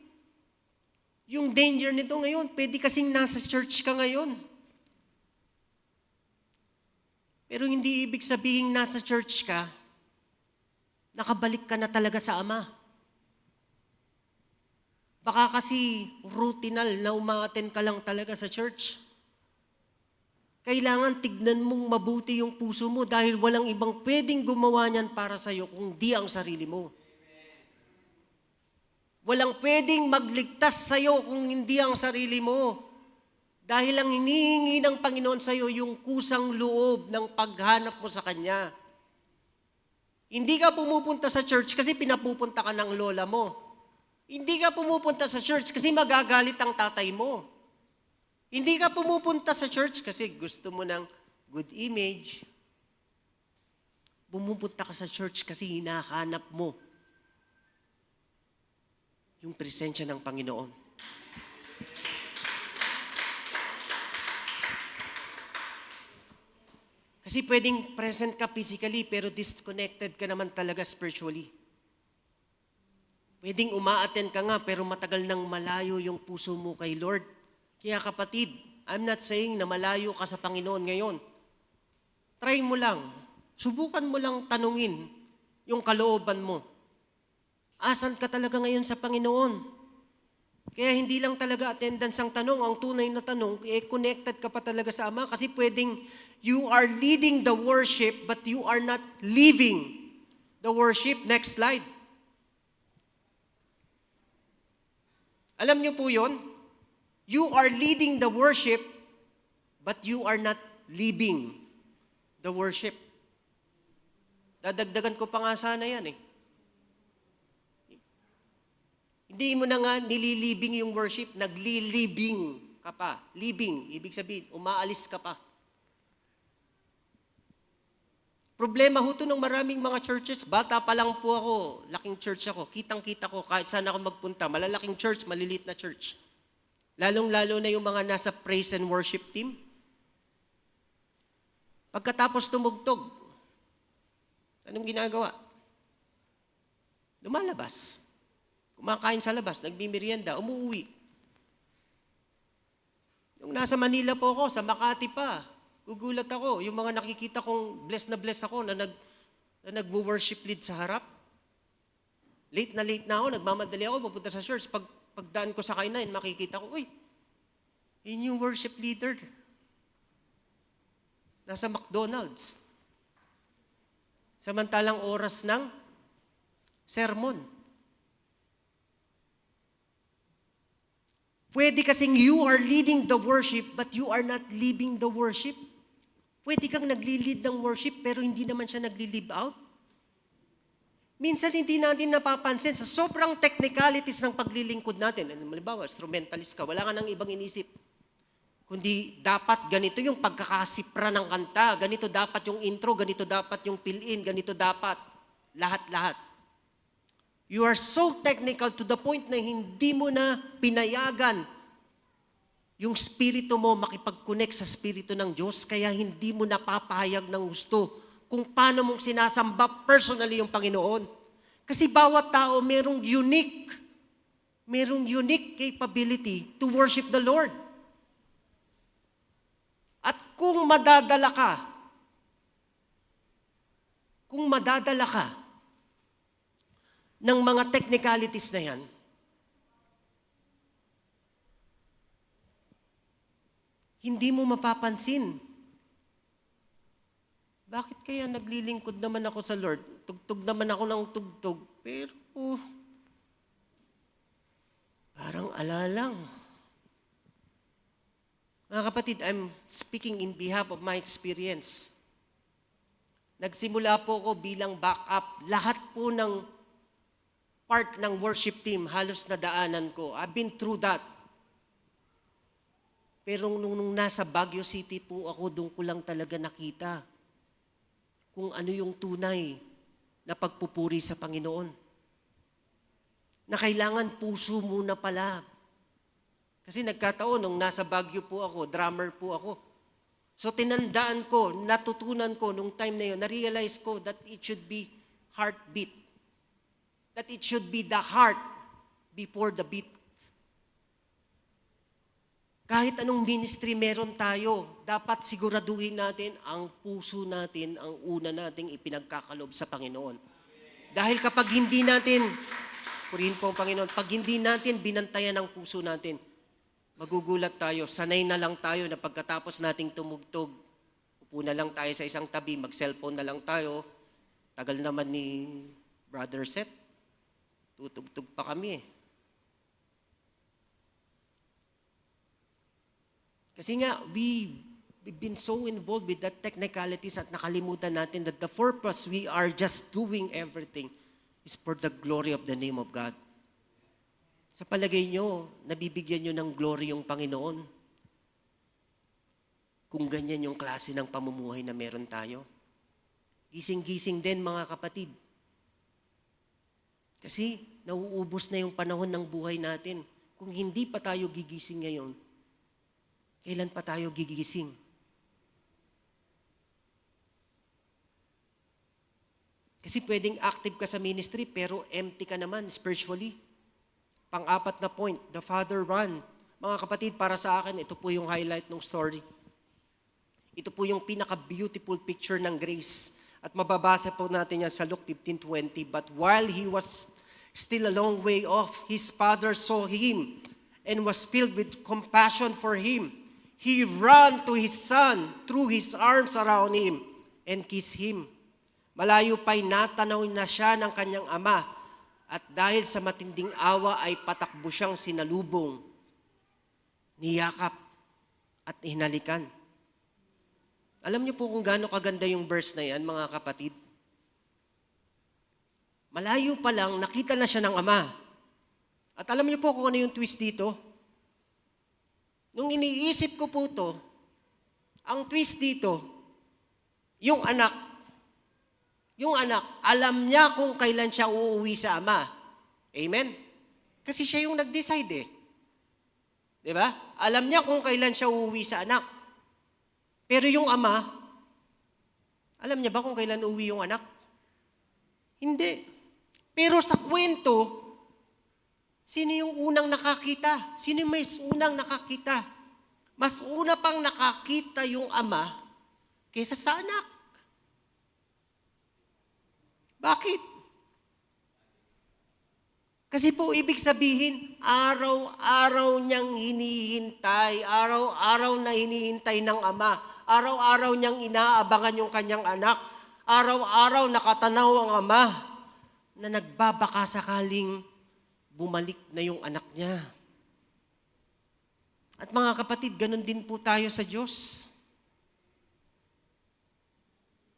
yung danger nito ngayon, pwede kasing nasa church ka ngayon. Pero hindi ibig sabihin nasa church ka, nakabalik ka na talaga sa Ama. Baka kasi routinal na umaattend ka lang talaga sa church. Kailangan tignan mong mabuti yung puso mo dahil walang ibang pwedeng gumawa niyan para sa'yo kung di ang sarili mo. Walang pwedeng magligtas sa'yo kung hindi ang sarili mo. Dahil ang hinihingi ng Panginoon sa'yo yung kusang loob ng paghanap mo sa Kanya. Hindi ka pumupunta sa church kasi pinapupunta ka ng lola mo. Hindi ka pumupunta sa church kasi magagalit ang tatay mo. Hindi ka pumupunta sa church kasi gusto mo ng good image. Pumupunta ka sa church kasi hinahanap mo yung presensya ng Panginoon. Kasi pwedeng present ka physically pero disconnected ka naman talaga spiritually. Pwedeng uma-attend ka nga pero matagal nang malayo yung puso mo kay Lord. Kaya kapatid, I'm not saying na malayo ka sa Panginoon ngayon. Try mo lang. Subukan mo lang tanungin yung kalooban mo. Asan ka talaga ngayon sa Panginoon? Kaya hindi lang talaga attendance ang tanong. Ang tunay na tanong, connected ka pa talaga sa Ama. Kasi pwedeng you are leading the worship but you are not living the worship. Next slide. Alam niyo po yun? You are leading the worship but you are not living the worship. Dadagdagan ko pa nga sana yan eh. Hindi mo na nga nililibing yung worship, naglilibing ka pa. Living, ibig sabihin, umaalis ka pa. Problema ho to ng maraming mga churches. Bata pa lang po ako, laking church ako, kitang-kita ko kahit saan ako magpunta. Malalaking church, malilit na church. Lalong-lalo na yung mga nasa praise and worship team. Pagkatapos tumugtog, anong ginagawa? Lumalabas. Kumakain sa labas, nagmimerienda, umuwi. Nung nasa Manila po ako, sa Makati pa, gugulat ako. Yung mga nakikita kong blessed na ako na nag-worship lead sa harap. Late na ako, nagmamadali ako, pupunta sa church. Pagdaan ko sa kainan, makikita ko, uy, yun yung worship leader. Nasa McDonald's. Samantalang oras ng sermon. Pwede kasing you are leading the worship but you are not living the worship. Pwede kang nagli-lead ng worship pero hindi naman siya nagli-live out. Minsan hindi natin napapansin sa sobrang technicalities ng paglilingkod natin. Halimbawa, instrumentalist ka, wala ka nang ibang inisip. Kundi dapat ganito yung pagkakasipra ng kanta, ganito dapat yung intro, ganito dapat yung fill-in, ganito dapat. Lahat-lahat. You are so technical to the point na hindi mo na pinayagan yung spirito mo makipag-connect sa spirito ng Diyos, kaya hindi mo napapahayag ng gusto kung paano mong sinasamba personally yung Panginoon. Kasi bawat tao merong unique capability to worship the Lord. At kung madadala ka ng mga technicalities na yan, hindi mo mapapansin. Bakit kaya naglilingkod naman ako sa Lord? Tugtog naman ako ng tugtog, pero parang ala lang. Mga kapatid, I'm speaking in behalf of my experience. Nagsimula po ako bilang backup. Lahat po ng part ng worship team, halos nadaanan ko. I've been through that. Pero nung nasa Baguio City po ako, doon ko lang talaga nakita kung ano yung tunay na pagpupuri sa Panginoon. Na kailangan puso muna pala. Kasi nagkataon, nung nasa Baguio po ako, drummer po ako. So tinandaan ko, natutunan ko nung time na yun, na-realize ko that it should be heartbeat. That it should be the heart before the beat. Kahit anong ministry meron tayo, dapat siguraduhin natin ang puso natin, ang una nating ipinagkakalob sa Panginoon. Dahil kapag hindi natin, purihin po ang Panginoon, pag hindi natin binantayan ang puso natin, magugulat tayo, sanay na lang tayo na pagkatapos nating tumugtog, upo na lang tayo sa isang tabi, mag-cellphone na lang tayo, tagal naman ni Brother Seth, tutugtog pa kami eh. Kasi nga, we've been so involved with that technicalities at nakalimutan natin that the purpose we are just doing everything is for the glory of the name of God. Sa palagay nyo, nabibigyan nyo ng glory yung Panginoon kung ganyan yung klase ng pamumuhay na meron tayo. Gising-gising din mga kapatid. Kasi nauubos na yung panahon ng buhay natin. Kung hindi pa tayo gigising ngayon, kailan pa tayo gigising? Kasi pwedeng active ka sa ministry, pero empty ka naman spiritually. Pang-apat na point, the Father run. Mga kapatid, para sa akin, ito po yung highlight ng story. Ito po yung pinaka-beautiful picture ng grace. At mababasa po natin yan sa Luke 15:20. But while he was still a long way off, his father saw him and was filled with compassion for him. He ran to his son, threw his arms around him, and kissed him. Malayo pa'y natanaw na siya ng kanyang ama, at dahil sa matinding awa ay patakbo siyang sinalubong, niyakap at hinalikan. Alam niyo po kung gaano kaganda yung verse na yan, mga kapatid? Malayo pa lang, nakita na siya ng ama. At alam niyo po kung ano yung twist dito? Nung iniisip ko po to, ang twist dito, yung anak, alam niya kung kailan siya uuwi sa ama. Amen? Kasi siya yung nag-decide eh. Di ba? Alam niya kung kailan siya uuwi sa anak. Pero yung ama, alam niya ba kung kailan uuwi yung anak? Hindi. Pero sa kwento, sino yung unang nakakita? Sino yung mas unang nakakita? Mas una pang nakakita yung ama kaysa sa anak. Bakit? Kasi po ibig sabihin, araw-araw niyang hinihintay, araw-araw na hinihintay ng ama, araw-araw niyang inaabangan yung kanyang anak, araw-araw nakatanaw ang ama na nagbabaka sakaling bumalik na yung anak niya. At mga kapatid, ganun din po tayo sa Diyos.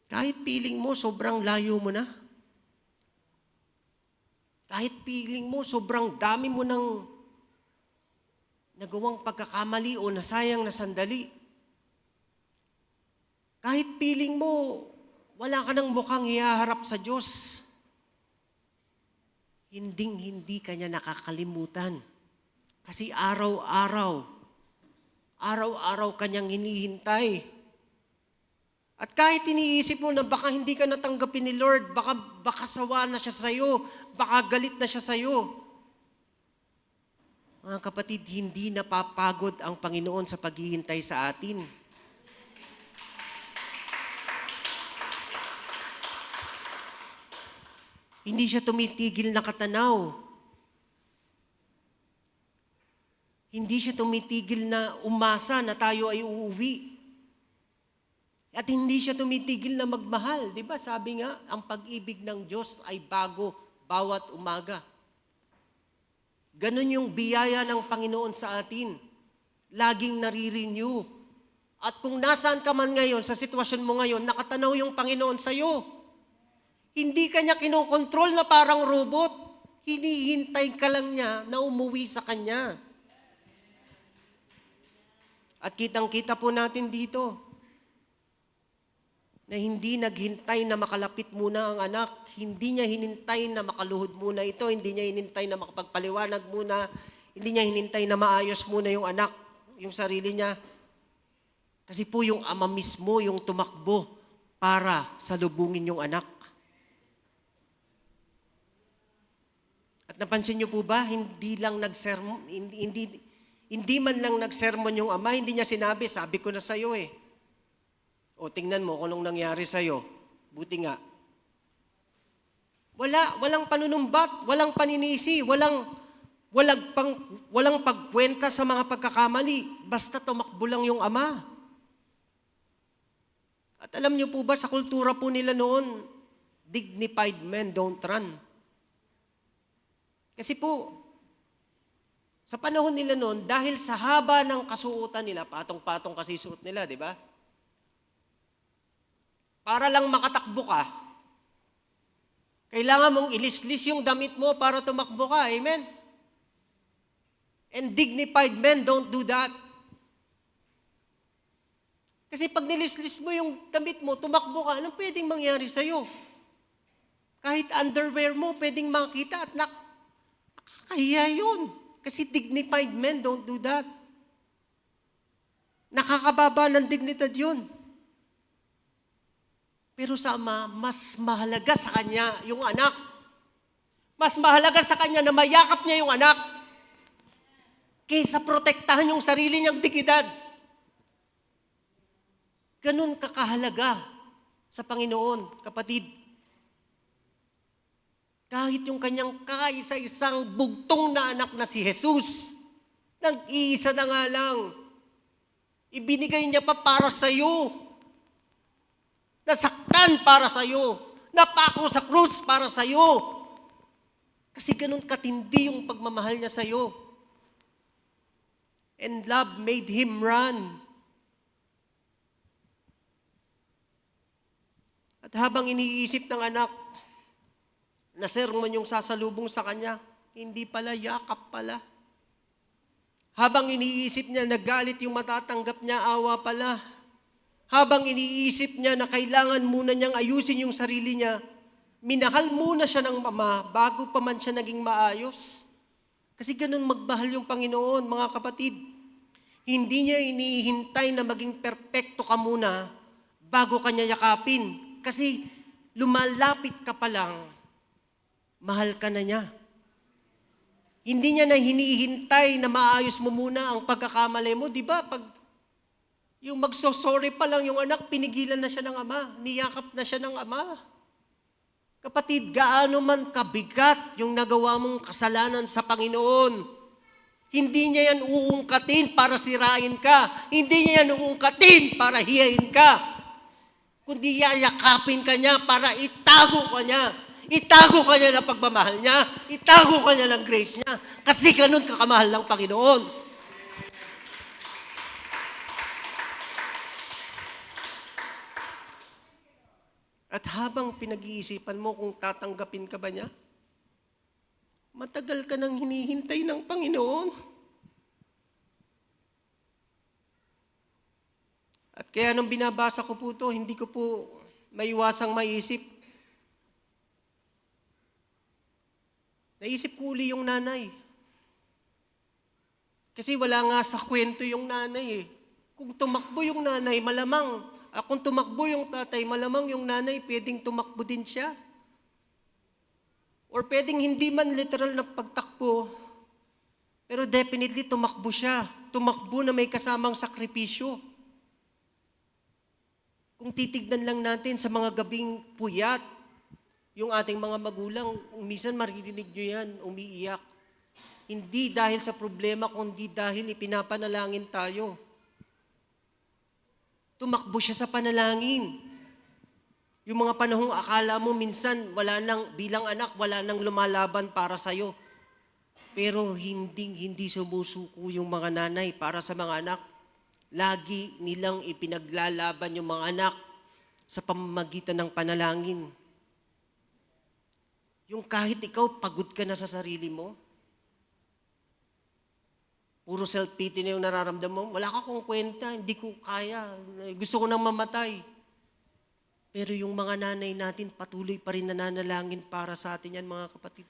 Kahit piling mo, sobrang layo mo na. Kahit piling mo, sobrang dami mo ng nagawang pagkakamali o nasayang na sandali. Kahit piling mo, wala ka ng mukhang ihaharap sa Diyos. Hinding-hindi ka niya nakakalimutan. Kasi araw-araw kanyang hinihintay. At kahit iniisip mo na baka hindi ka natanggapin ni Lord, baka sawa na siya sa'yo, baka galit na siya sa'yo. Mga kapatid, hindi napapagod ang Panginoon sa paghihintay sa atin. Hindi siya tumitigil na katanaw. Hindi siya tumitigil na umasa na tayo ay uuwi. At hindi siya tumitigil na magmahal. Di ba? Sabi nga, ang pag-ibig ng Diyos ay bago bawat umaga. Ganon yung biyaya ng Panginoon sa atin. Laging nare-renew. At kung nasaan ka man ngayon, sa sitwasyon mo ngayon, nakatanaw yung Panginoon sa'yo. Hindi ka niya kinokontrol na parang robot. Hinihintay ka lang niya na umuwi sa Kanya. At kitang-kita po natin dito na hindi naghintay na makalapit muna ang anak. Hindi niya hinintay na makaluhod muna ito. Hindi niya hinintay na makapagpaliwanag muna. Hindi niya hinintay na maayos muna yung anak, yung sarili niya. Kasi po yung ama mismo yung tumakbo para salubungin yung anak. At napansin niyo po ba, hindi man lang nagsermon yung ama, hindi niya sinabi, sabi ko na sa'yo eh. O tingnan mo kung anong nangyari sa'yo. Buti nga. Walang panunumbat, walang paninisi, walang pagkwenta sa mga pagkakamali. Basta tumakbo lang yung ama. At alam niyo po ba, sa kultura po nila noon, dignified men don't run. Kasi po, sa panahon nila noon, dahil sa haba ng kasuotan nila, patong-patong kasi suot nila, di ba? Para lang makatakbo ka, kailangan mong ilislis yung damit mo para tumakbo ka. Amen? And dignified men don't do that. Kasi pag nilislis mo yung damit mo, tumakbo ka, anong pwedeng mangyari sa'yo? Kahit underwear mo, pwedeng makita at nakakahiya yun. Kasi dignified men don't do that. Nakakababa ng dignidad yun. Pero sa ama, mas mahalaga sa kanya yung anak. Mas mahalaga sa kanya na mayakap niya yung anak kaysa protektahan yung sarili niyang dignidad. Ganun kakahalaga sa Panginoon, kapatid. Kahit yung kanyang kaisa-isang bugtong na anak na si Jesus, nag-iisa na nga lang, ibinigay niya pa para sa iyo. Nasaktan para sa iyo. Napako sa krus para sa iyo. Kasi ganun katindi yung pagmamahal niya sa iyo. And love made him run. At habang iniisip ng anak na sermon yung sasalubong sa kanya, hindi pala, yakap pala. Habang iniisip niya, nagalit yung matatanggap niya, awa pala. Habang iniisip niya na kailangan muna niyang ayusin yung sarili niya, minahal muna siya ng mama bago pa man siya naging maayos. Kasi ganun magmahal yung Panginoon, mga kapatid. Hindi niya inihintay na maging perpekto ka muna bago kanya yakapin. Kasi lumalapit ka pa lang, mahal ka na niya. Hindi niya na hinihintay na maayos mo muna ang pagkakamali mo. Di ba? Pag yung magsosorry pa lang yung anak, pinigilan na siya ng ama. Niyakap na siya ng ama. Kapatid, gaano man kabigat yung nagawa mong kasalanan sa Panginoon, hindi niya yan uungkatin para sirain ka. Hindi niya yan uungkatin para hiyain ka. Kundi yayakapin ka niya para itago ka niya. Itago ka niya ng pagmamahal niya. Itago ka niya ng grace niya. Kasi ganun kakamahal ng Panginoon. At habang pinag-iisipan mo kung tatanggapin ka ba niya, matagal ka nang hinihintay ng Panginoon. At kaya nung binabasa ko po ito, hindi ko po maiwasang maisip. Naisip ko uli yung nanay. Kasi wala nga sa kwento yung nanay eh. Kung tumakbo yung nanay, malamang. Kung tumakbo yung tatay, malamang yung nanay pwedeng tumakbo din siya. Or pwedeng hindi man literal na pagtakbo, pero definitely tumakbo siya. Tumakbo na may kasamang sakripisyo. Kung titignan lang natin sa mga gabing puyat, yung ating mga magulang, minsan maririnig nyo yan, umiiyak. Hindi dahil sa problema, kundi dahil ipinapanalangin tayo. Tumakbo siya sa panalangin. Yung mga panahong akala mo minsan, bilang anak, wala nang lumalaban para sa'yo. Pero hindi sumusuko yung mga nanay para sa mga anak. Lagi nilang ipinaglalaban yung mga anak sa pamamagitan ng panalangin. Yung kahit ikaw pagod ka na sa sarili mo, puro self-pity na yung nararamdaman mo, wala ka kong kwenta, hindi ko kaya, gusto ko nang mamatay. Pero yung mga nanay natin, patuloy pa rin nananalangin para sa atin yan, mga kapatid.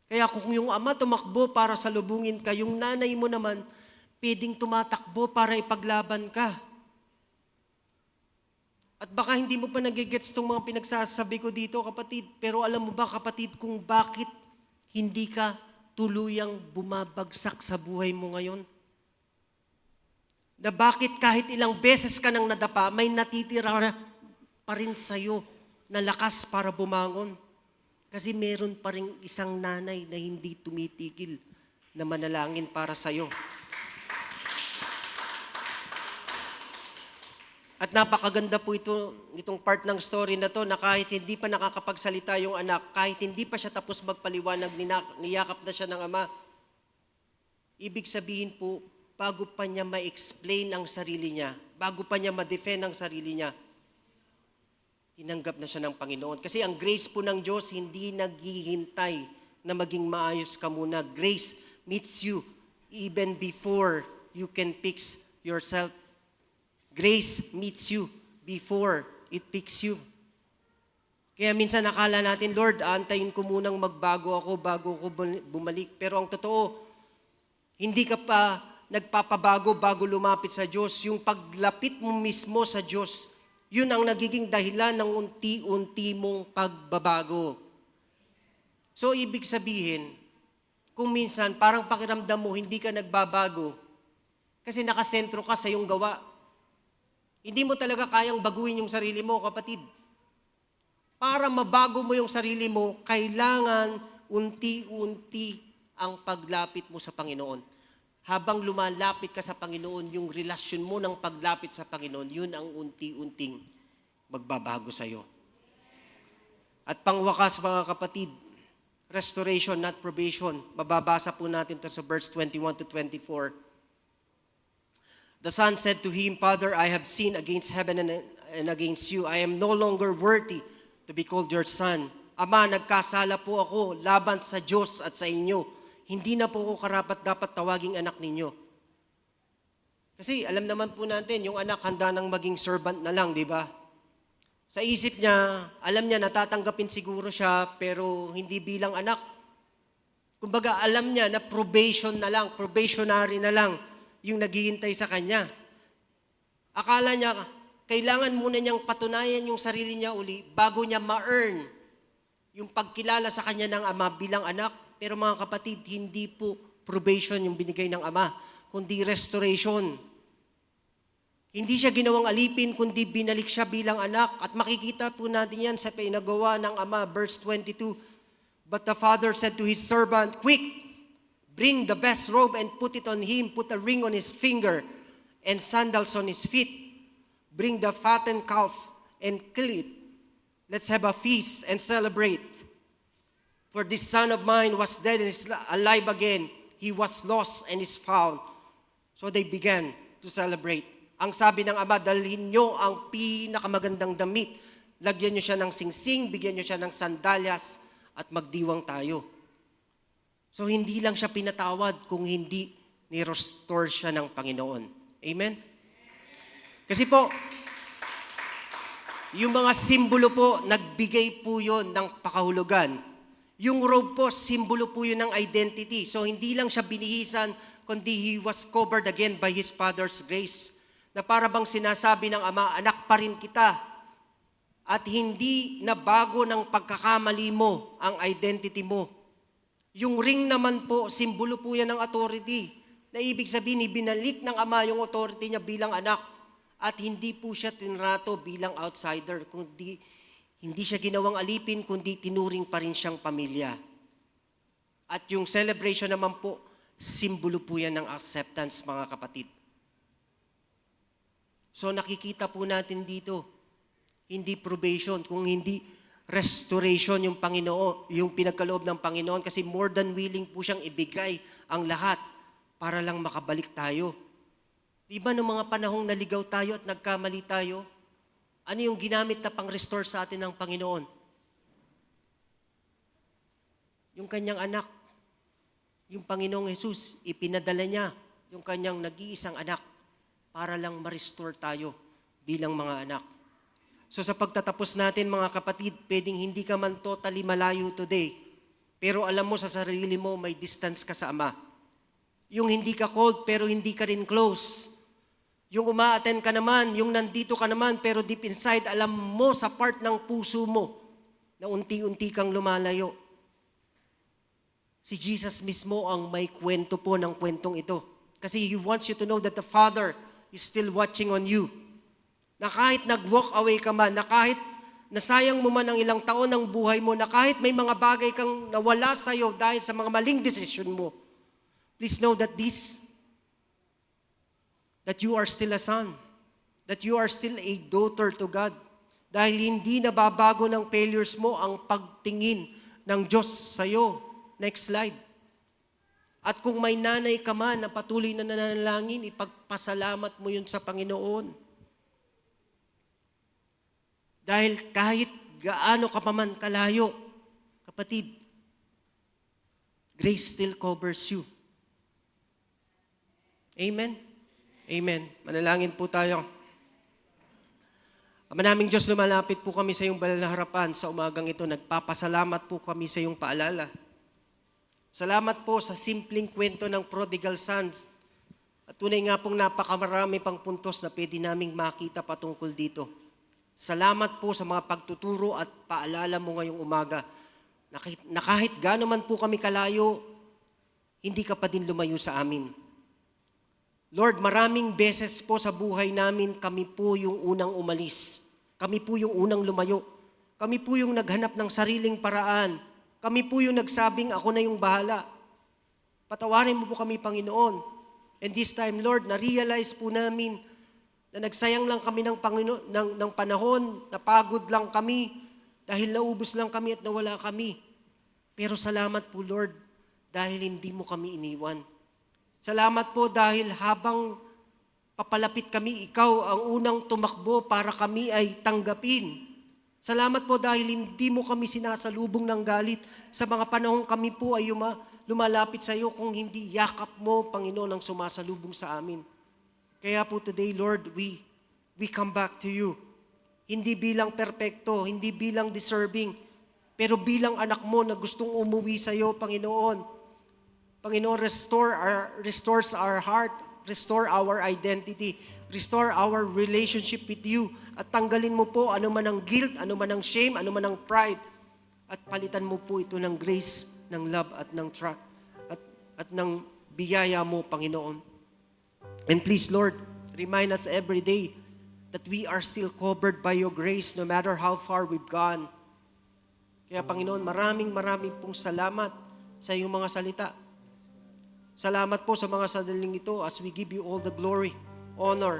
Kaya kung yung ama tumakbo para salubungin ka, yung nanay mo naman, pwedeng tumatakbo para ipaglaban ka. At baka hindi mo pa nagigets itong mga pinagsasabi ko dito, kapatid. Pero alam mo ba, kapatid, kung bakit hindi ka tuluyang bumabagsak sa buhay mo ngayon? Na bakit kahit ilang beses ka nang nadapa, may natitira pa rin sa'yo na lakas para bumangon. Kasi meron pa rin isang nanay na hindi tumitigil na manalangin para sa'yo. At napakaganda po itong part ng story na to na kahit hindi pa nakakapagsalita yung anak, kahit hindi pa siya tapos magpaliwanag, niyakap na siya ng ama. Ibig sabihin po, bago pa niya ma-explain ang sarili niya, bago pa niya ma-defend ang sarili niya, tinanggap na siya ng Panginoon. Kasi ang grace po ng Diyos hindi naghihintay na maging maayos ka muna. Grace meets you even before you can fix yourself. Grace meets you before it picks you. Kaya minsan nakala natin, Lord, aantayin ko munang magbago ako bago ko bumalik. Pero ang totoo, hindi ka pa nagpapabago bago lumapit sa Diyos. Yung paglapit mo mismo sa Diyos, Yun ang nagiging dahilan ng unti-unti mong pagbabago. So, ibig sabihin, kung minsan parang pakiramdam mo hindi ka nagbabago kasi nakasentro ka sa iyong gawa. Hindi mo talaga kayang baguhin yung sarili mo, kapatid. Para mabago mo yung sarili mo, kailangan unti-unti ang paglapit mo sa Panginoon. Habang lumalapit ka sa Panginoon, yung relasyon mo ng paglapit sa Panginoon, yun ang unti-unting magbabago sa iyo. At pangwakas, mga kapatid, restoration, not probation. Mababasa po natin ito sa verse 21 to 24. The son said to him, Father, I have sinned against heaven and against you. I am no longer worthy to be called your son. Ama, nagkasala po ako laban sa Diyos at sa inyo. Hindi na po ako karapat dapat tawaging anak ninyo. Kasi alam naman po natin, yung anak handa nang maging servant na lang, di ba? Sa isip niya, alam niya natatanggapin siguro siya, pero hindi bilang anak. Kumbaga, alam niya na probation na lang, probationary na lang yung naghihintay sa kanya. Akala niya, kailangan muna niyang patunayan yung sarili niya uli bago niya ma-earn yung pagkilala sa kanya ng ama bilang anak. Pero mga kapatid, hindi po probation yung binigay ng ama, kundi restoration. Hindi siya ginawang alipin, kundi binalik siya bilang anak. At makikita po natin yan sa pinagawa ng ama, verse 22. But the father said to his servant, Quick, bring the best robe and put it on him, put a ring on his finger and sandals on his feet. Bring the fattened calf and kill it. Let's have a feast and celebrate. For this son of mine was dead and is alive again. He was lost and is found. So they began to celebrate. Ang sabi ng ama, dalhin nyo ang pinakamagandang damit. Lagyan nyo siya ng singsing, bigyan nyo siya ng sandalyas, at magdiwang tayo. So hindi lang siya pinatawad kung hindi ni-restore siya ng Panginoon. Amen? Kasi po, yung mga simbolo po, nagbigay po yun ng pakahulugan. Yung robe po, simbolo po yun ng identity. So hindi lang siya binihisan, kundi he was covered again by his Father's grace. Na para bang sinasabi ng ama, anak pa rin kita. At hindi na bago ng pagkakamali mo ang identity mo. Yung ring naman po, simbolo po yan ng authority. Na ibig sabihin, ibinalik ng ama yung authority niya bilang anak. At hindi po siya tinrato bilang outsider, kundi hindi siya ginawang alipin, kundi tinuring pa rin siyang pamilya. At yung celebration naman po, simbolo po yan ng acceptance, mga kapatid. So nakikita po natin dito, hindi probation, kung hindi restoration yung Panginoon, yung pinagkaloob ng Panginoon, kasi more than willing po siyang ibigay ang lahat para lang makabalik tayo. Di ba noong mga panahong naligaw tayo at nagkamali tayo, ano yung ginamit na pang-restore sa atin ng Panginoon? Yung kanyang anak, yung Panginoong Jesus, ipinadala niya yung kanyang nag-iisang anak para lang ma-restore tayo bilang mga anak. So sa pagtatapos natin, mga kapatid, pwedeng hindi ka man totally malayo today, pero alam mo sa sarili mo, may distance ka sa Ama. Yung hindi ka cold, pero hindi ka rin close. Yung uma-attend ka naman, yung nandito ka naman, pero deep inside, alam mo sa part ng puso mo na unti-unti kang lumalayo. Si Jesus mismo ang may kwento po ng kwentong ito. Kasi He wants you to know that the Father is still watching on you. Na kahit nag-walk away ka man, na kahit nasayang mo man ang ilang taon ng buhay mo, na kahit may mga bagay kang nawala sa'yo dahil sa mga maling desisyon mo, please know that that you are still a son, that you are still a daughter to God. Dahil hindi nababago ng failures mo ang pagtingin ng Diyos sa'yo. Next slide. At kung may nanay ka man na patuloy na nananalangin, ipagpasalamat mo yun sa Panginoon. Dahil kahit gaano ka pa man kalayo, kapatid, grace still covers you. Amen? Amen. Manalangin po tayo. Ama naming Diyos, lumalapit po kami sa iyong banal na harapan sa umagang ito. Nagpapasalamat po kami sa iyong paalala. Salamat po sa simpleng kwento ng prodigal sons. At tunay nga pong napakamarami pang puntos na pwede naming makita patungkol dito. Salamat po sa mga pagtuturo at paalala mo ngayong umaga na kahit gaano man po kami kalayo, hindi ka pa din lumayo sa amin. Lord, maraming beses po sa buhay namin, kami po yung unang umalis. Kami po yung unang lumayo. Kami po yung naghanap ng sariling paraan. Kami po yung nagsabing, ako na yung bahala. Patawarin mo po kami, Panginoon. And this time, Lord, na-realize po namin na nagsayang lang kami ng panahon, napagod lang kami, dahil naubos lang kami at nawala kami. Pero salamat po, Lord, dahil hindi mo kami iniwan. Salamat po dahil habang papalapit kami, ikaw ang unang tumakbo para kami ay tanggapin. Salamat po dahil hindi mo kami sinasalubong ng galit sa mga panahong kami po ay lumalapit sa iyo kung hindi yakap mo, Panginoon, ang sumasalubong sa amin. Kaya po today, Lord, we come back to you. Hindi bilang perpekto, hindi bilang deserving, pero bilang anak mo na gustong umuwi sa iyo, Panginoon. Panginoon, restores our heart, restore our identity, restore our relationship with you. At tanggalin mo po ano man ang guilt, ano man ang shame, ano man ang pride. At palitan mo po ito ng grace, ng love at ng trust at ng biyaya mo, Panginoon. And please, Lord, remind us every day that we are still covered by your grace no matter how far we've gone. Kaya, Panginoon, maraming pong salamat sa iyong mga salita. Salamat po sa mga sandaling ito as we give you all the glory, honor,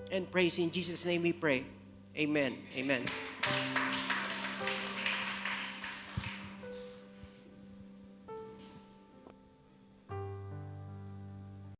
and praise. In Jesus' name we pray. Amen. Amen.